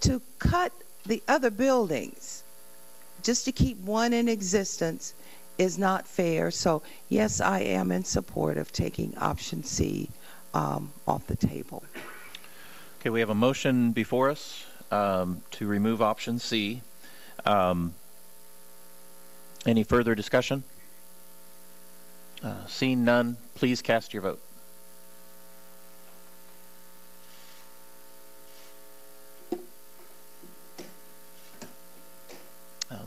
To cut the other buildings just to keep one in existence is not fair. So yes, I am in support of taking option C off the table. Okay, we have a motion before us to remove option C. Any further discussion? Seeing none, please cast your vote.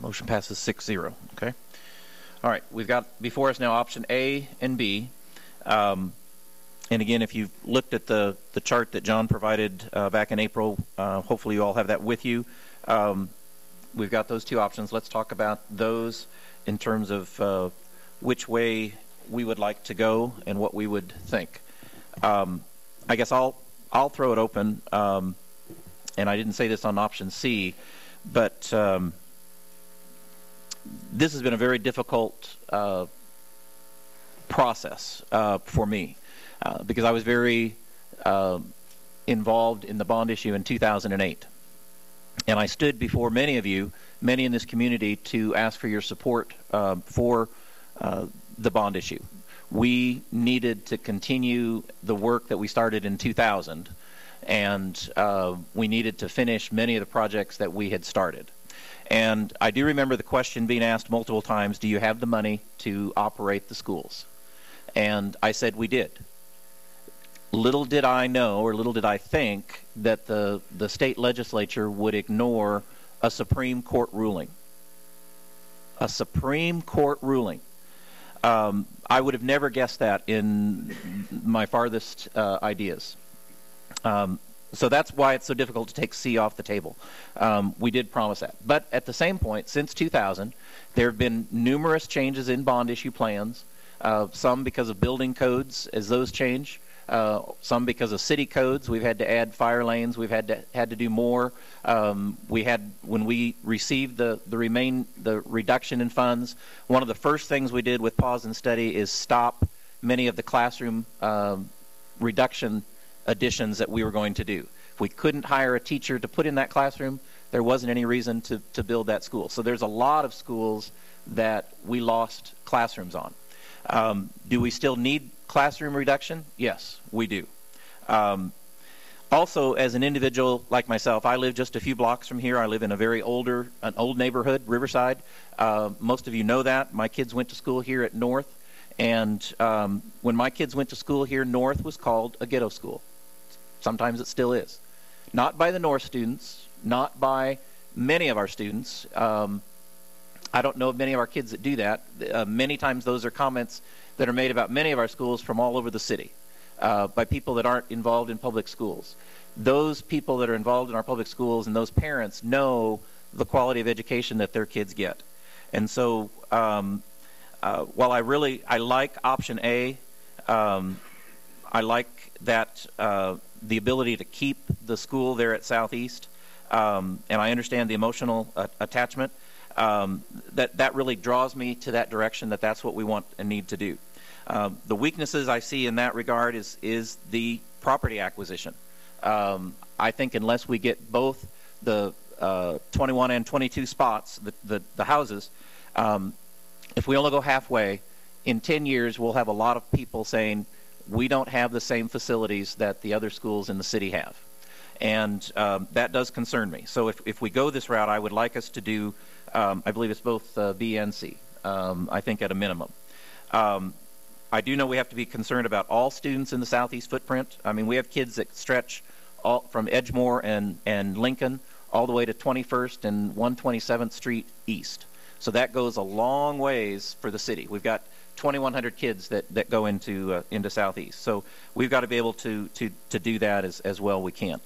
Motion passes 6-0. Okay. All right. We've got before us now option A and B. And again, if you've looked at the chart that John provided back in April, hopefully you all have that with you. We've got those two options. Let's talk about those in terms of which way we would like to go and what we would think. I guess I'll throw it open. And I didn't say this on option C, but this has been a very difficult process for me because I was very involved in the bond issue in 2008. And I stood before many of you, many in this community, to ask for your support for the bond issue. We needed to continue the work that we started in 2000, and we needed to finish many of the projects that we had started. And I do remember the question being asked multiple times, do you have the money to operate the schools? And I said we did. Little did I know, or little did I think, that the state legislature would ignore a Supreme Court ruling. A Supreme Court ruling. I would have never guessed that in my farthest ideas. So that's why it's so difficult to take C off the table. We did promise that. But at the same point, since 2000, there have been numerous changes in bond issue plans, some because of building codes as those change, some because of city codes. We've had to add fire lanes. We've had to do more. When we received the reduction in funds, one of the first things we did with Pause and Study is stop many of the classroom reduction additions that we were going to do. If we couldn't hire a teacher to put in that classroom, there wasn't any reason to build that school. So there's a lot of schools that we lost classrooms on. Do we still need classroom reduction? Yes, we do. Also, as an individual like myself, I live just a few blocks from here. I live in an old neighborhood, Riverside. Most of you know that. My kids went to school here at North, and when my kids went to school here, North was called a ghetto school. Sometimes it still is. Not by the North students, not by many of our students. I don't know of many of our kids that do that. Many times those are comments that are made about many of our schools from all over the city by people that aren't involved in public schools. Those people that are involved in our public schools and those parents know the quality of education that their kids get. And so while I like option A, I like that the ability to keep the school there at Southeast, and I understand the emotional attachment. That really draws me to that direction, that's what we want and need to do. The weaknesses I see in that regard is the property acquisition. I think unless we get both the 21 and 22 spots, the houses, if we only go halfway, in 10 years we'll have a lot of people saying we don't have the same facilities that the other schools in the city have. And that does concern me. So if we go this route, I would like us to do, I believe it's both B and C, I think at a minimum. I do know we have to be concerned about all students in the Southeast footprint. I mean, we have kids that stretch from Edgemore and Lincoln all the way to 21st and 127th Street East. So that goes a long ways for the city. We've got 2,100 kids that go into Southeast. So we've got to be able to do that as well we can.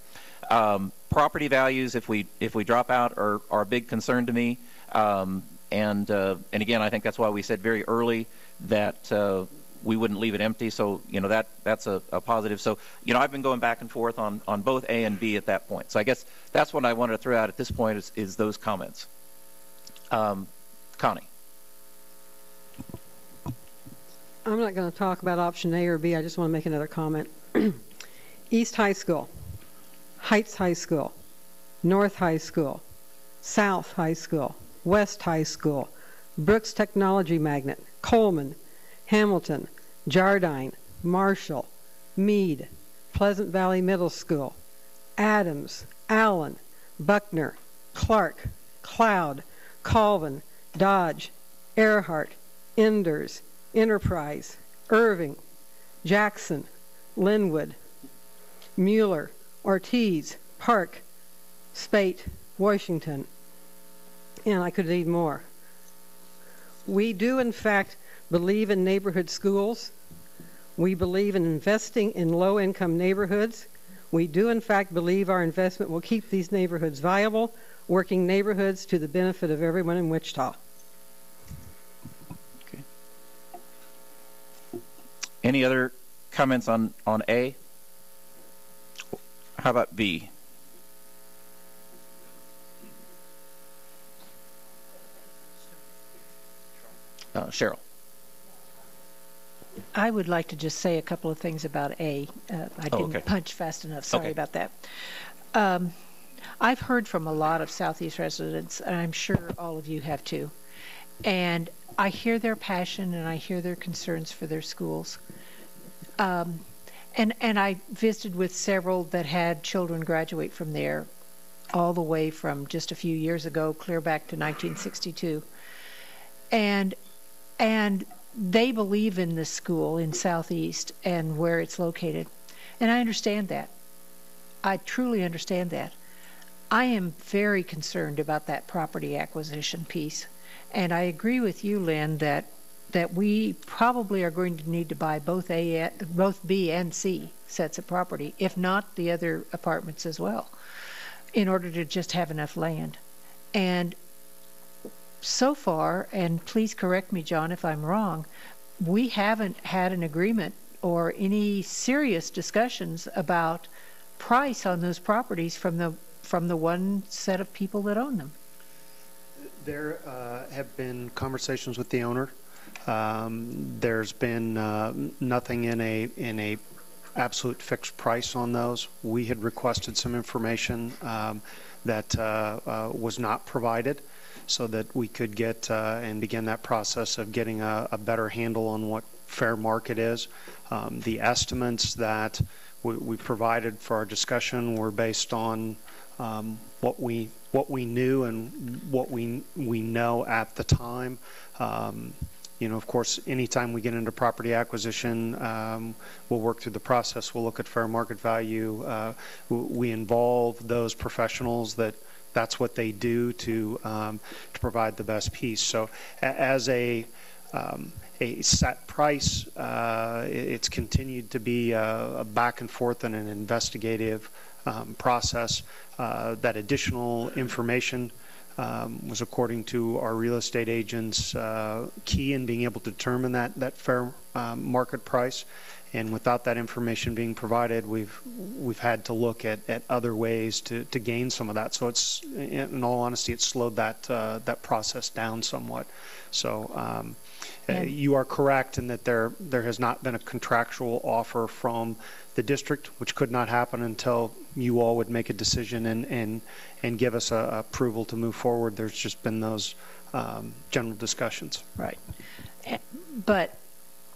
Property values, if we drop out, are a big concern to me. And again, I think that's why we said very early that we wouldn't leave it empty. So that's a positive. So I've been going back and forth on both A and B at that point. So I guess that's what I wanted to throw out at this point is those comments. Connie. I'm not going to talk about option A or B. I just want to make another comment. East High School, Heights High School, North High School, South High School, West High School, Brooks Technology Magnet, Coleman, Hamilton, Jardine, Marshall, Meade, Pleasant Valley Middle School, Adams, Allen, Buckner, Clark, Cloud, Colvin, Dodge, Earhart, Enders, Enterprise, Irving, Jackson, Linwood, Mueller, Ortiz, Park, Spate, Washington, and I could read more. We do, in fact, believe in neighborhood schools. We believe in investing in low-income neighborhoods. We do, in fact, believe our investment will keep these neighborhoods viable, working neighborhoods to the benefit of everyone in Wichita. Okay. Any other comments on A? How about B? Cheryl. I would like to just say a couple of things about A. I didn't punch fast enough. Sorry about that. I've heard from a lot of Southeast residents, and I'm sure all of you have too. And I hear their passion and I hear their concerns for their schools. And I visited with several that had children graduate from there all the way from just a few years ago, clear back to 1962. And they believe in this school in Southeast and where it's located. And I understand that. I truly understand that. I am very concerned about that property acquisition piece. And I agree with you, Lynn, that we probably are going to need to buy both B and C sets of property, if not the other apartments as well, in order to just have enough land. And so far, and please correct me, John, if I'm wrong, we haven't had an agreement or any serious discussions about price on those properties from the one set of people that own them? There have been conversations with the owner. There's been nothing in a absolute fixed price on those. We had requested some information that was not provided, so that we could get and begin that process of getting a better handle on what fair market is. The estimates that we provided for our discussion were based on what we knew and what we know at the time. You know, of course, anytime we get into property acquisition, we'll work through the process. We'll look at fair market value. We involve those professionals that's what they do to provide the best piece. So, as a set price, it's continued to be a back and forth and an investigative process. That additional information was, according to our real estate agents, key in being able to determine that fair market price. And without that information being provided, we've had to look at other ways to gain some of that. So it's, in all honesty, it's slowed that process down somewhat. So you are correct in that there has not been a contractual offer from the district, which could not happen until you all would make a decision and give us approval to move forward. There's just been those general discussions. Right.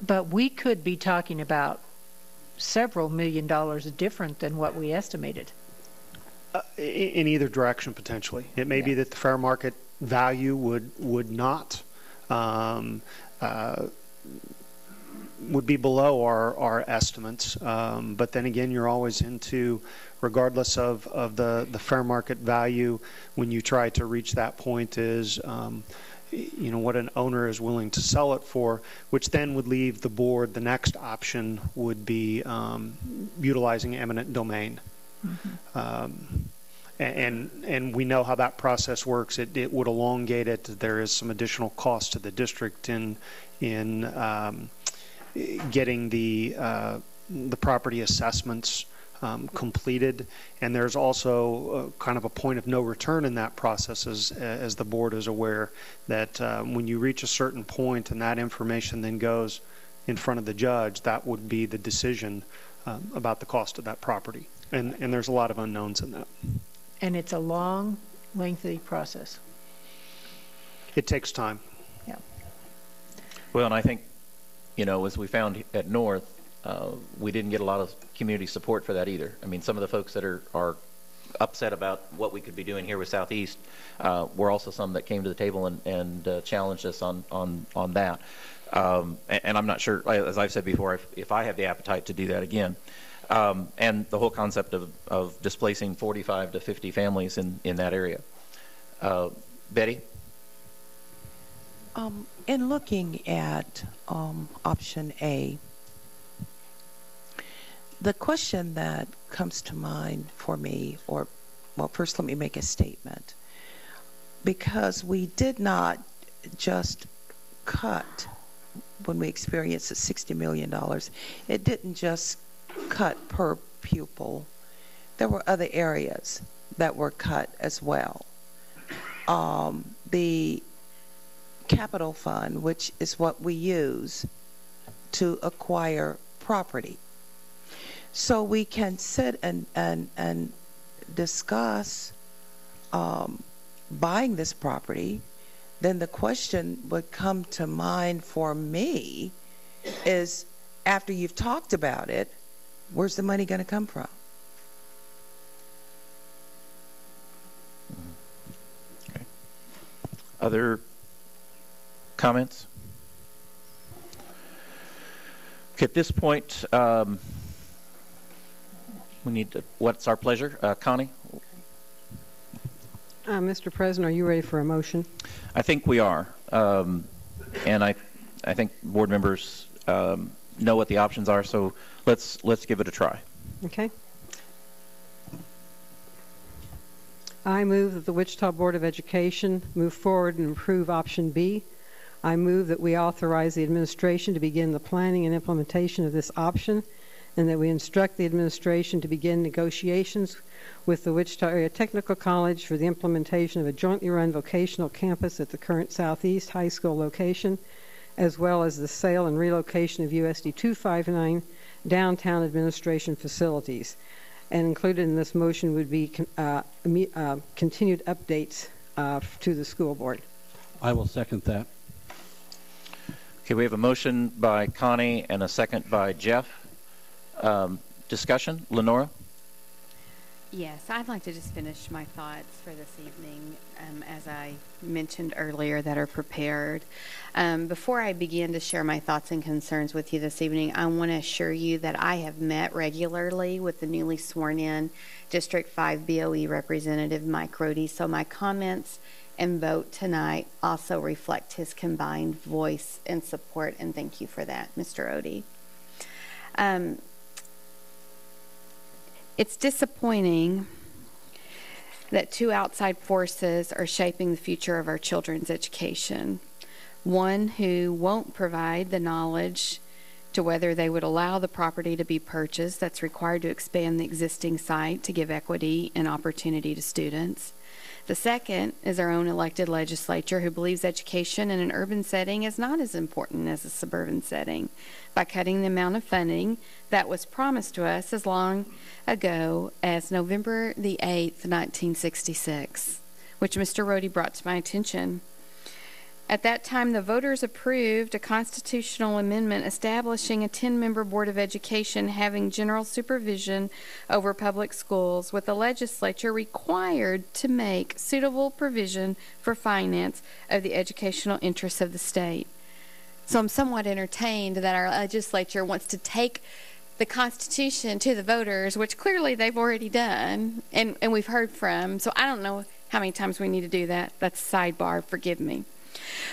But we could be talking about several $1 million different than what we estimated. In either direction, potentially. It may be that the fair market value would not would be below our estimates. But then again, you're always into, regardless of the fair market value, when you try to reach that point is you know, what an owner is willing to sell it for, which then would leave the board. The next option would be utilizing eminent domain. Mm-hmm. And we know how that process works. It would elongate it. There is some additional cost to the district in getting the property assessments completed, and there's also kind of a point of no return in that process, as the board is aware, that when you reach a certain point and that information then goes in front of the judge, that would be the decision about the cost of that property. And there's a lot of unknowns in that. And it's a long, lengthy process. It takes time. Yeah. Well, and I think, you know, as we found at North, we didn't get a lot of community support for that either. I mean, some of the folks that are upset about what we could be doing here with Southeast were also some that came to the table and challenged us on that. And I'm not sure, as I've said before, if I have the appetite to do that again. And the whole concept of displacing 45 to 50 families in that area. Betty? In looking at option A, the question that comes to mind for me, well, first let me make a statement. Because we did not just cut, when we experienced the $60 million, it didn't just cut per pupil. There were other areas that were cut as well. The capital fund, which is what we use to acquire property. So we can sit and discuss buying this property. Then the question would come to mind for me is, after you've talked about it, where's the money going to come from? Okay. Other comments? Okay, at this point, we need to, what's our pleasure? Connie? Mr. President, are you ready for a motion? I think we are. And I think board members know what the options are, so let's give it a try. Okay. I move that the Wichita Board of Education move forward and approve option B I move that we authorize the administration to begin the planning and implementation of this option, and that we instruct the administration to begin negotiations with the Wichita Area Technical College for the implementation of a jointly run vocational campus at the current Southeast High School location, as well as the sale and relocation of USD 259 downtown administration facilities. And included in this motion would be continued updates to the school board. I will second that. Okay, we have a motion by Connie and a second by Jeff. Discussion? Lenora? Yes, I'd like to just finish my thoughts for this evening, as I mentioned earlier, that are prepared. Before I begin to share my thoughts and concerns with you this evening, I want to assure you that I have met regularly with the newly sworn-in District 5 BOE representative, Mike Rohde, so my comments and vote tonight also reflect his combined voice and support, and thank you for that, Mr. Rohde. It's disappointing that two outside forces are shaping the future of our children's education. One who won't provide the knowledge to whether they would allow the property to be purchased that's required to expand the existing site to give equity and opportunity to students. The second is our own elected legislature, who believes education in an urban setting is not as important as a suburban setting, by cutting the amount of funding that was promised to us as long ago as November the 8th, 1966, which Mr. Rohde brought to my attention. At that time, the voters approved a constitutional amendment establishing a 10-member Board of Education having general supervision over public schools, with the legislature required to make suitable provision for finance of the educational interests of the state. So I'm somewhat entertained that our legislature wants to take the Constitution to the voters, which clearly they've already done, and we've heard from. So I don't know how many times we need to do that. That's a sidebar, forgive me.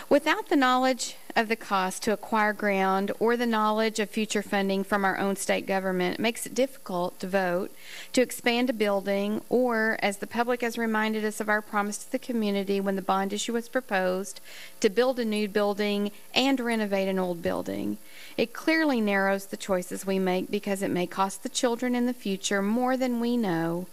Without the knowledge of the cost to acquire ground or the knowledge of future funding from our own state government, it makes it difficult to vote to expand a building, or, as the public has reminded us of our promise to the community when the bond issue was proposed, to build a new building and renovate an old building. It clearly narrows the choices we make because it may cost the children in the future more than we know,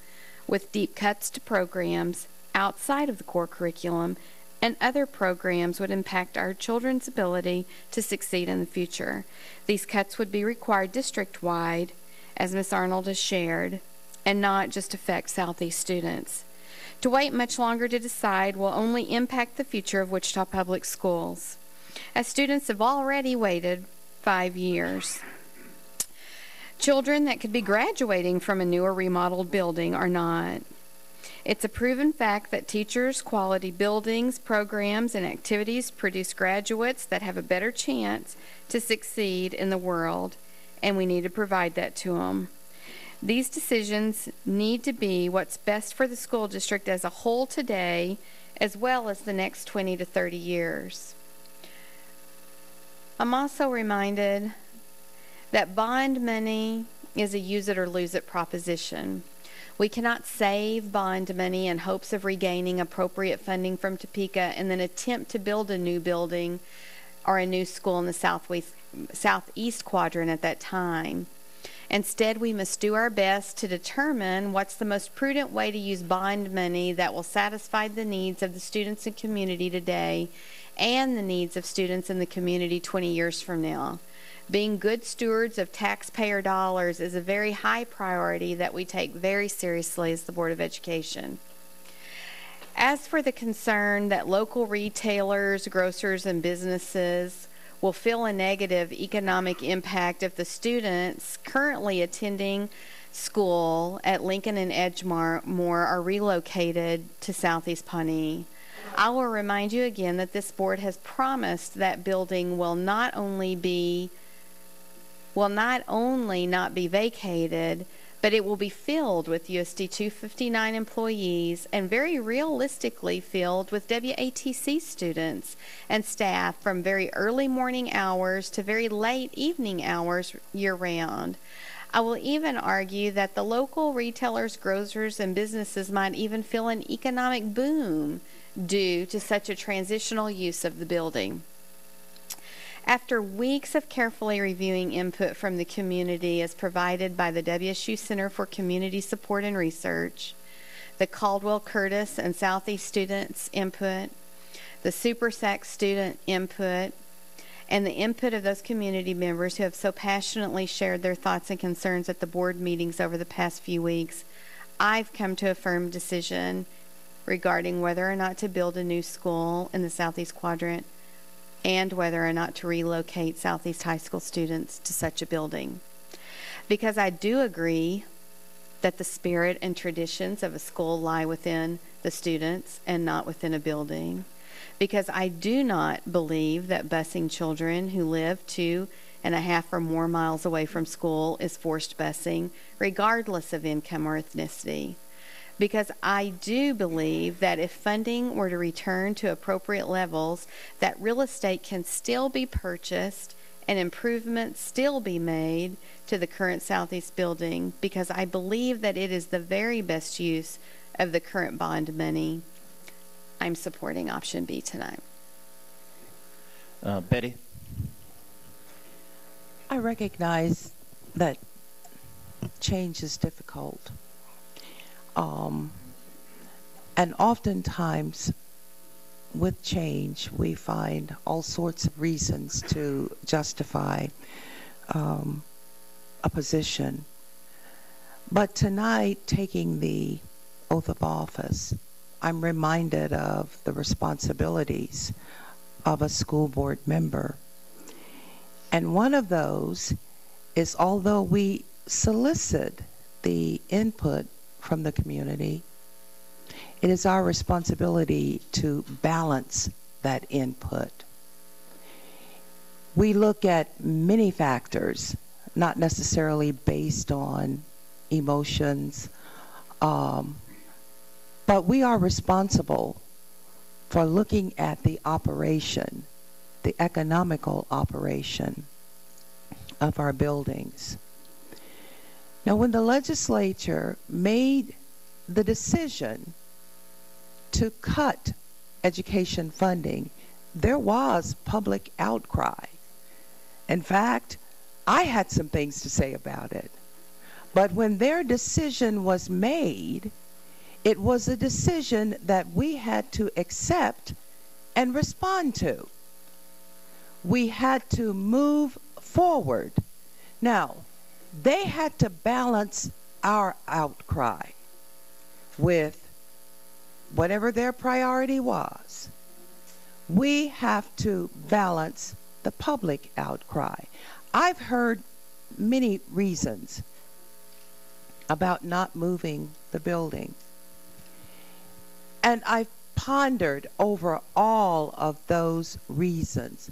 with deep cuts to programs outside of the core curriculum, and other programs would impact our children's ability to succeed in the future. These cuts would be required district-wide, as Ms. Arnold has shared, and not just affect Southeast students. To wait much longer to decide will only impact the future of Wichita Public Schools, as students have already waited 5 years. Children that could be graduating from a new or remodeled building are not. It's a proven fact that teachers, quality buildings, programs, and activities produce graduates that have a better chance to succeed in the world, and we need to provide that to them. These decisions need to be what's best for the school district as a whole today, as well as the next 20 to 30 years. I'm also reminded that bond money is a use it or lose it proposition. We cannot save bond money in hopes of regaining appropriate funding from Topeka and then attempt to build a new building or a new school in the southeast quadrant at that time. Instead, we must do our best to determine what's the most prudent way to use bond money that will satisfy the needs of the students and community today and the needs of students in the community 20 years from now. Being good stewards of taxpayer dollars is a very high priority that we take very seriously as the Board of Education. As for the concern that local retailers, grocers, and businesses will feel a negative economic impact if the students currently attending school at Lincoln and Edgemore are relocated to Southeast Pawnee, I will remind you again that this board has promised that building will not only not be vacated, but it will be filled with USD 259 employees and very realistically filled with WATC students and staff from very early morning hours to very late evening hours year-round. I will even argue that the local retailers, grocers, and businesses might even feel an economic boom due to such a transitional use of the building. After weeks of carefully reviewing input from the community as provided by the WSU Center for Community Support and Research, the Caldwell Curtis and Southeast students' input, the Super SAC student input, and the input of those community members who have so passionately shared their thoughts and concerns at the board meetings over the past few weeks, I've come to a firm decision regarding whether or not to build a new school in the Southeast Quadrant and whether or not to relocate Southeast High School students to such a building. Because I do agree that the spirit and traditions of a school lie within the students and not within a building. Because I do not believe that busing children who live 2.5 or more miles away from school is forced busing, regardless of income or ethnicity. Because I do believe that if funding were to return to appropriate levels, that real estate can still be purchased and improvements still be made to the current Southeast building, because I believe that it is the very best use of the current bond money. I'm supporting option B tonight. Betty? I recognize that change is difficult. And oftentimes with change, we find all sorts of reasons to justify a position. But tonight, taking the oath of office, I'm reminded of the responsibilities of a school board member. And one of those is, although we solicit the input from the community, it is our responsibility to balance that input. We look at many factors, not necessarily based on emotions, but we are responsible for looking at the operation, the economical operation of our buildings. Now, when the legislature made the decision to cut education funding, there was public outcry. In fact, I had some things to say about it. But when their decision was made, it was a decision that we had to accept and respond to. We had to move forward. Now, they had to balance our outcry with whatever their priority was. We have to balance the public outcry. I've heard many reasons about not moving the building. And I've pondered over all of those reasons.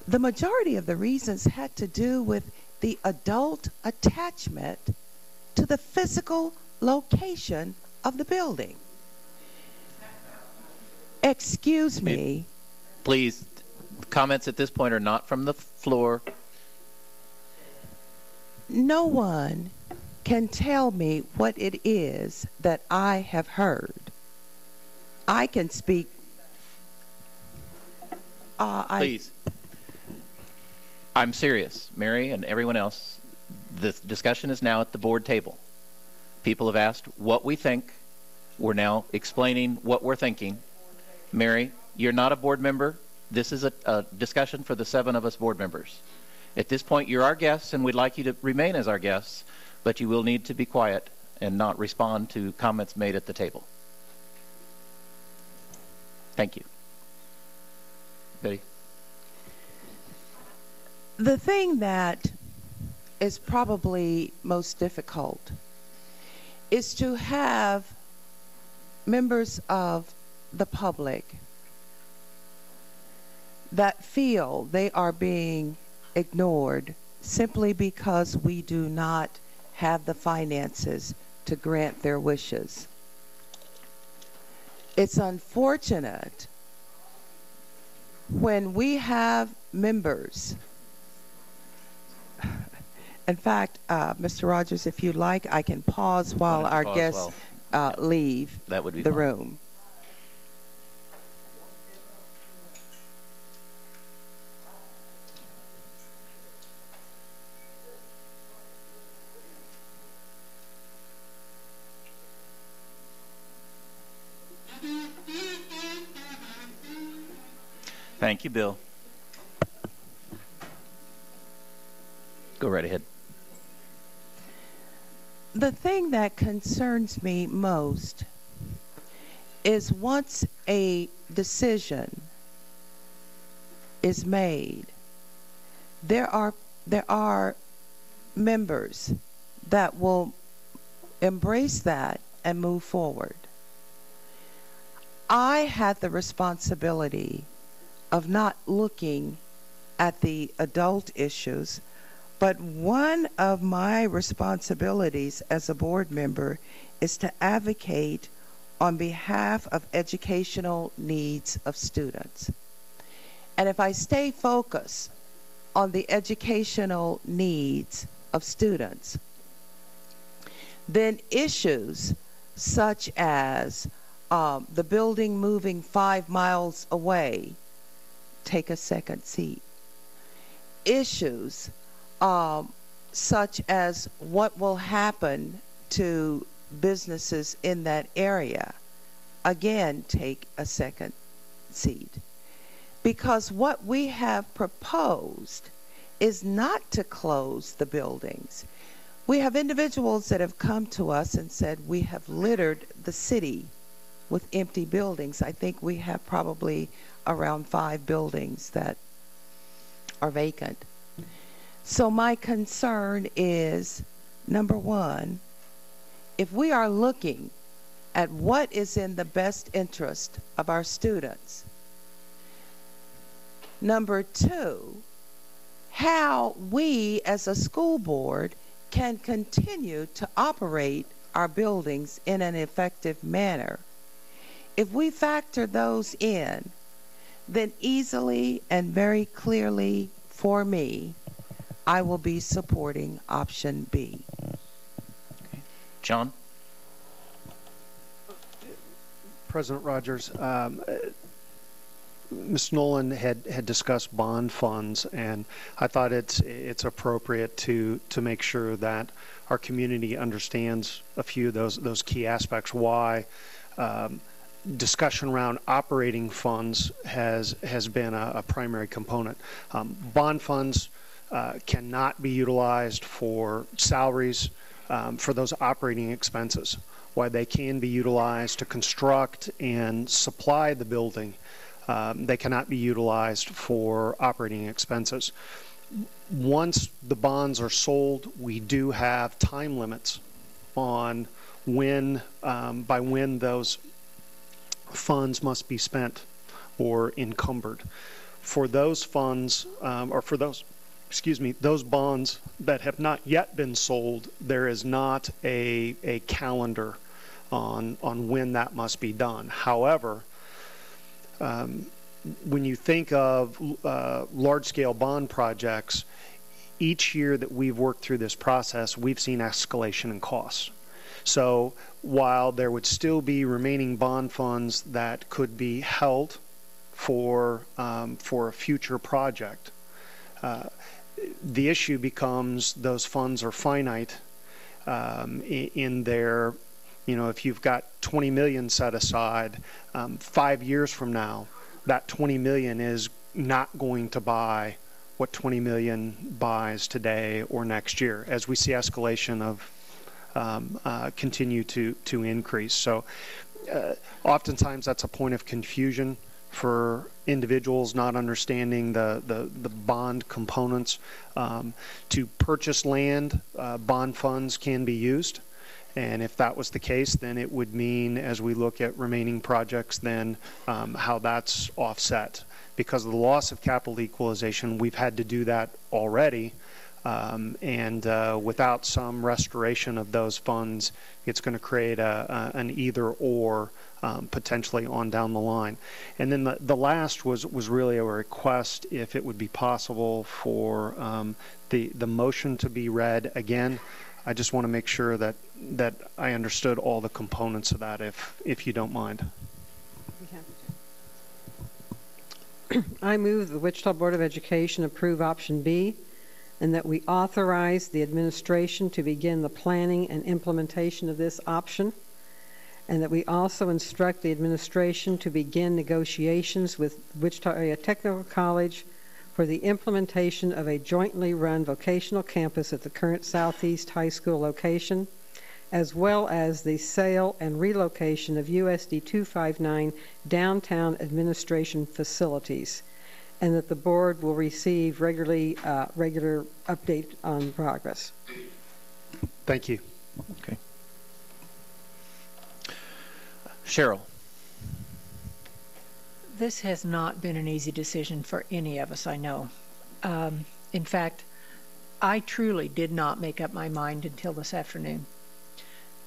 The majority of the reasons had to do with the adult attachment to the physical location of the building. Excuse me. Please, comments at this point are not from the floor. No one can tell me what it is that I have heard. I can speak. Please. I'm serious, Mary and everyone else. The discussion is now at the board table. People have asked what we think. We're now explaining what we're thinking. Mary, you're not a board member. This is a discussion for the 7 of us board members. At this point, you're our guests, and we'd like you to remain as our guests, but you will need to be quiet and not respond to comments made at the table. Thank you. Betty? The thing that is probably most difficult is to have members of the public that feel they are being ignored simply because we do not have the finances to grant their wishes. It's unfortunate when we have members. In fact, Mr. Rogers, if you'd like, I can pause while our guests leave the room. Thank you, Bill. Go right ahead. The thing that concerns me most is once a decision is made, there are members that will embrace that and move forward. I had the responsibility of not looking at the adult issues, but one of my responsibilities as a board member is to advocate on behalf of educational needs of students. And if I stay focused on the educational needs of students, then issues such as the building moving 5 miles away take a second seat. Issues such as what will happen to businesses in that area, again, take a second seat. Because what we have proposed is not to close the buildings. We have individuals that have come to us and said, we have littered the city with empty buildings. I think we have probably around 5 buildings that are vacant. So my concern is, number one, if we are looking at what is in the best interest of our students, number two, how we as a school board can continue to operate our buildings in an effective manner. If we factor those in, then easily and very clearly for me, I will be supporting option B. Okay. John? President Rogers, Ms. Nolan had discussed bond funds, and I thought it's appropriate to make sure that our community understands a few of those key aspects. Why discussion around operating funds has been a primary component. Bond funds cannot be utilized for salaries, for those operating expenses. While they can be utilized to construct and supply the building, they cannot be utilized for operating expenses. Once the bonds are sold, we do have time limits on when, by when those funds must be spent or encumbered. For those funds, or for those, those bonds that have not yet been sold, there is not a calendar on when that must be done. However, when you think of large-scale bond projects, each year that we've worked through this process, we've seen escalation in costs. So while there would still be remaining bond funds that could be held for a future project, the issue becomes those funds are finite in their, if you've got 20 million set aside, 5 years from now, that 20 million is not going to buy what 20 million buys today or next year, as we see escalation of continue to increase. So oftentimes that's a point of confusion for individuals not understanding the bond components. To purchase land, bond funds can be used. And if that was the case, then it would mean, as we look at remaining projects, then how that's offset. Because of the loss of capital equalization, we've had to do that already. And without some restoration of those funds, it's going to create an either-or potentially on down the line. And then the last was really a request, if it would be possible for the motion to be read again. I just want to make sure that I understood all the components of that, if you don't mind. I move the Wichita Board of Education approve option B, and that we authorize the administration to begin the planning and implementation of this option, and that we also instruct the administration to begin negotiations with Wichita Area Technical College for the implementation of a jointly run vocational campus at the current Southeast High School location, as well as the sale and relocation of USD 259 downtown administration facilities, and that the board will receive regular update on progress. Thank you. Okay. Cheryl. This has not been an easy decision for any of us, I know. In fact, I truly did not make up my mind until this afternoon.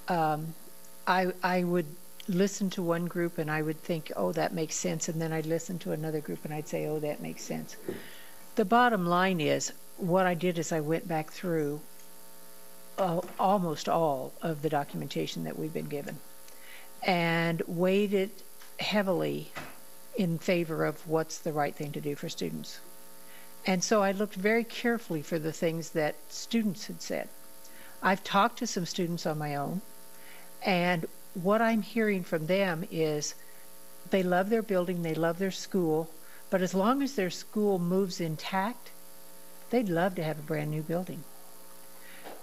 I would listen to one group and I would think, oh, that makes sense, and then I'd listen to another group and I'd say, oh, that makes sense. The bottom line is, what I did is I went back through almost all of the documentation that we've been given and weighed it heavily in favor of what's the right thing to do for students. And so I looked very carefully for the things that students had said. I've talked to some students on my own, and what I'm hearing from them is they love their building, they love their school, but as long as their school moves intact, they'd love to have a brand new building,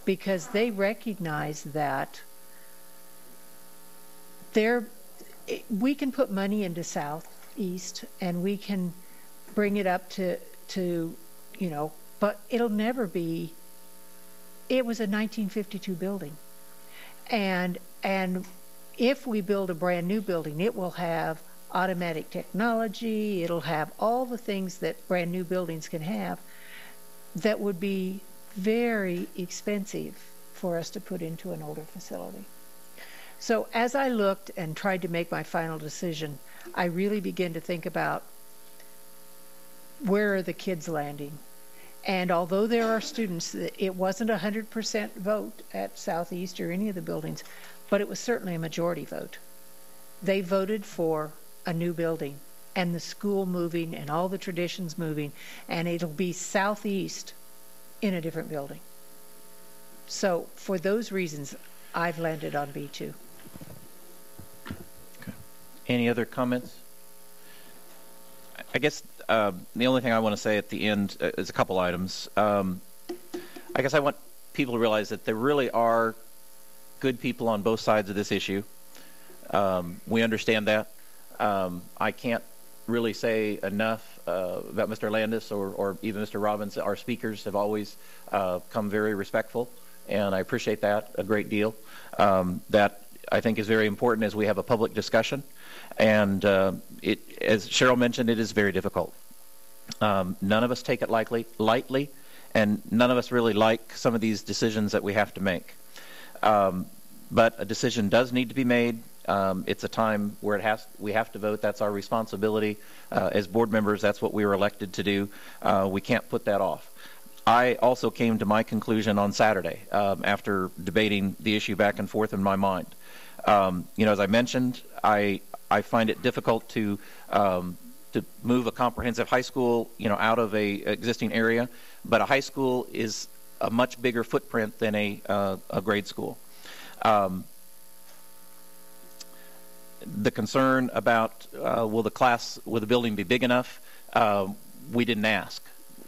because they recognize that we can put money into Southeast and we can bring it up to but it'll never be. It was a 1952 building, and if we build a brand new building, it will have automatic technology, it'll have all the things that brand new buildings can have that would be very expensive for us to put into an older facility. So as I looked and tried to make my final decision, I really began to think about, where are the kids landing? And although there are students, it wasn't a 100% vote at Southeast or any of the buildings, but it was certainly a majority vote. They voted for a new building and the school moving and all the traditions moving, and it'll be Southeast in a different building. So for those reasons, I've landed on B2. Okay. Any other comments? I guess the only thing I want to say at the end is a couple items. I guess I want people to realize that there really are good people on both sides of this issue. We understand that. I can't really say enough about Mr. Landis or even Mr. Robbins. Our speakers have always come very respectful, and I appreciate that a great deal. That I think is very important as we have a public discussion. And as Cheryl mentioned, it is very difficult. None of us take it lightly, and none of us really like some of these decisions that we have to make. But a decision does need to be made. It's a time where we have to vote. That's our responsibility. As board members, that's what we were elected to do. We can't put that off. I also came to my conclusion on Saturday after debating the issue back and forth in my mind. As I mentioned, I find it difficult to move a comprehensive high school, out of a existing area, but a high school is a much bigger footprint than a grade school. The concern about will the building be big enough? We didn't ask.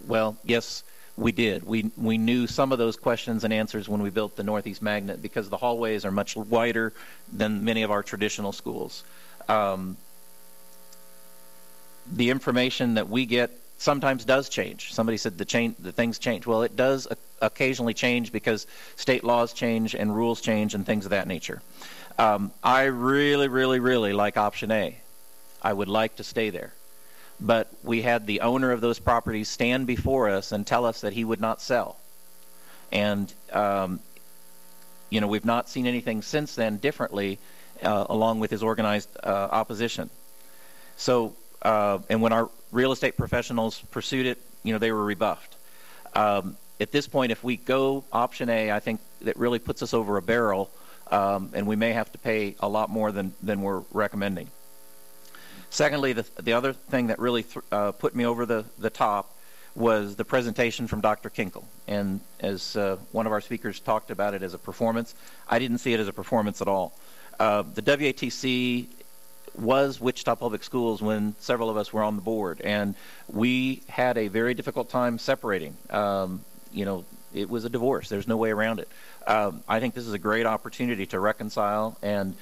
Well, yes, we did. We knew some of those questions and answers when we built the Northeast Magnet, because the hallways are much wider than many of our traditional schools. The information that we get sometimes does change. Somebody said the things change. Well, it does occasionally change because state laws change and rules change and things of that nature. I really, really, really like option A. I would like to stay there. But we had the owner of those properties stand before us and tell us that he would not sell. And, we've not seen anything since then differently, along with his organized opposition. So, and when our real estate professionals pursued it, they were rebuffed. At this point, if we go option A, I think that really puts us over a barrel, and we may have to pay a lot more than we're recommending. Secondly, the other thing that really put me over the top was the presentation from Dr. Kinkle. And as one of our speakers talked about it as a performance, I didn't see it as a performance at all. The WATC was Wichita Public Schools when several of us were on the board, and we had a very difficult time separating. You know, it was a divorce. There's no way around it. I think this is a great opportunity to reconcile and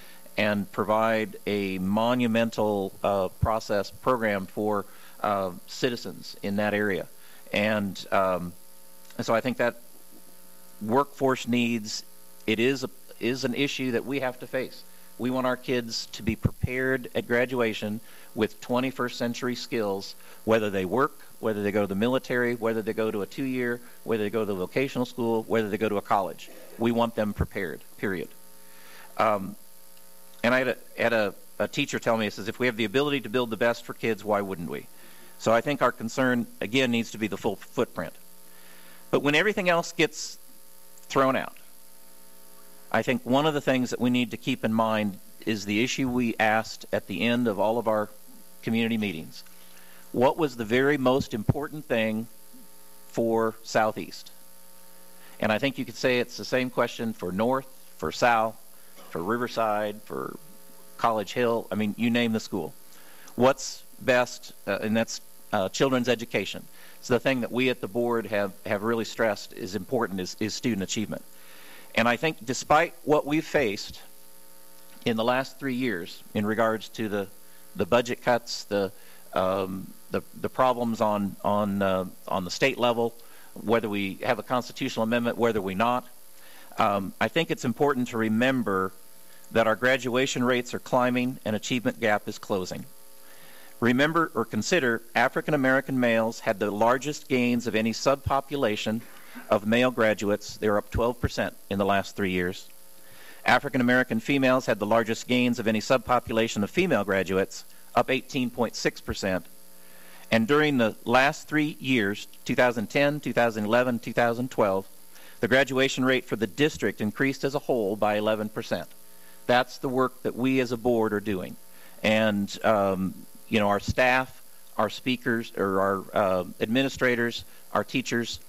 provide a monumental program for citizens in that area. And so I think that workforce needs, it is an issue that we have to face. We want our kids to be prepared at graduation with 21st century skills, whether they work, whether they go to the military, whether they go to a 2-year, whether they go to the vocational school, whether they go to a college. We want them prepared, period. And I had a teacher tell me, he says, if we have the ability to build the best for kids, why wouldn't we? So I think our concern, again, needs to be the full footprint. But when everything else gets thrown out, I think one of the things that we need to keep in mind is the issue we asked at the end of all of our community meetings. What was the very most important thing for Southeast? And I think you could say it's the same question for North, for South, for Riverside, for College Hill. I mean, you name the school. What's best, and that's children's education. So the thing that we at the board have really stressed is important is student achievement. And I think despite what we've faced in the last 3 years in regards to the budget cuts, the problems on the state level, whether we have a constitutional amendment, whether we not, I think it's important to remember that our graduation rates are climbing and achievement gap is closing. Remember or consider African American males had the largest gains of any subpopulation of male graduates. They were up 12% in the last 3 years. African American females had the largest gains of any subpopulation of female graduates, up 18.6%. And during the last 3 years, 2010, 2011, 2012, the graduation rate for the district increased as a whole by 11%. That's the work that we as a board are doing. And you know, our staff, our speakers, or our administrators, our teachers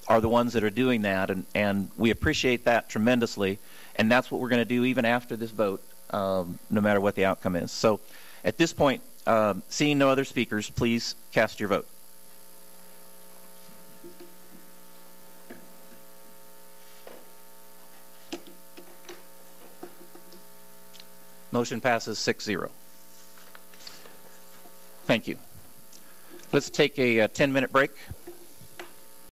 are the ones that are doing that, and we appreciate that tremendously, and that's what we're going to do even after this vote, no matter what the outcome is. So at this point, seeing no other speakers, please cast your vote. Motion passes 6-0. Thank you. Let's take a 10-minute break.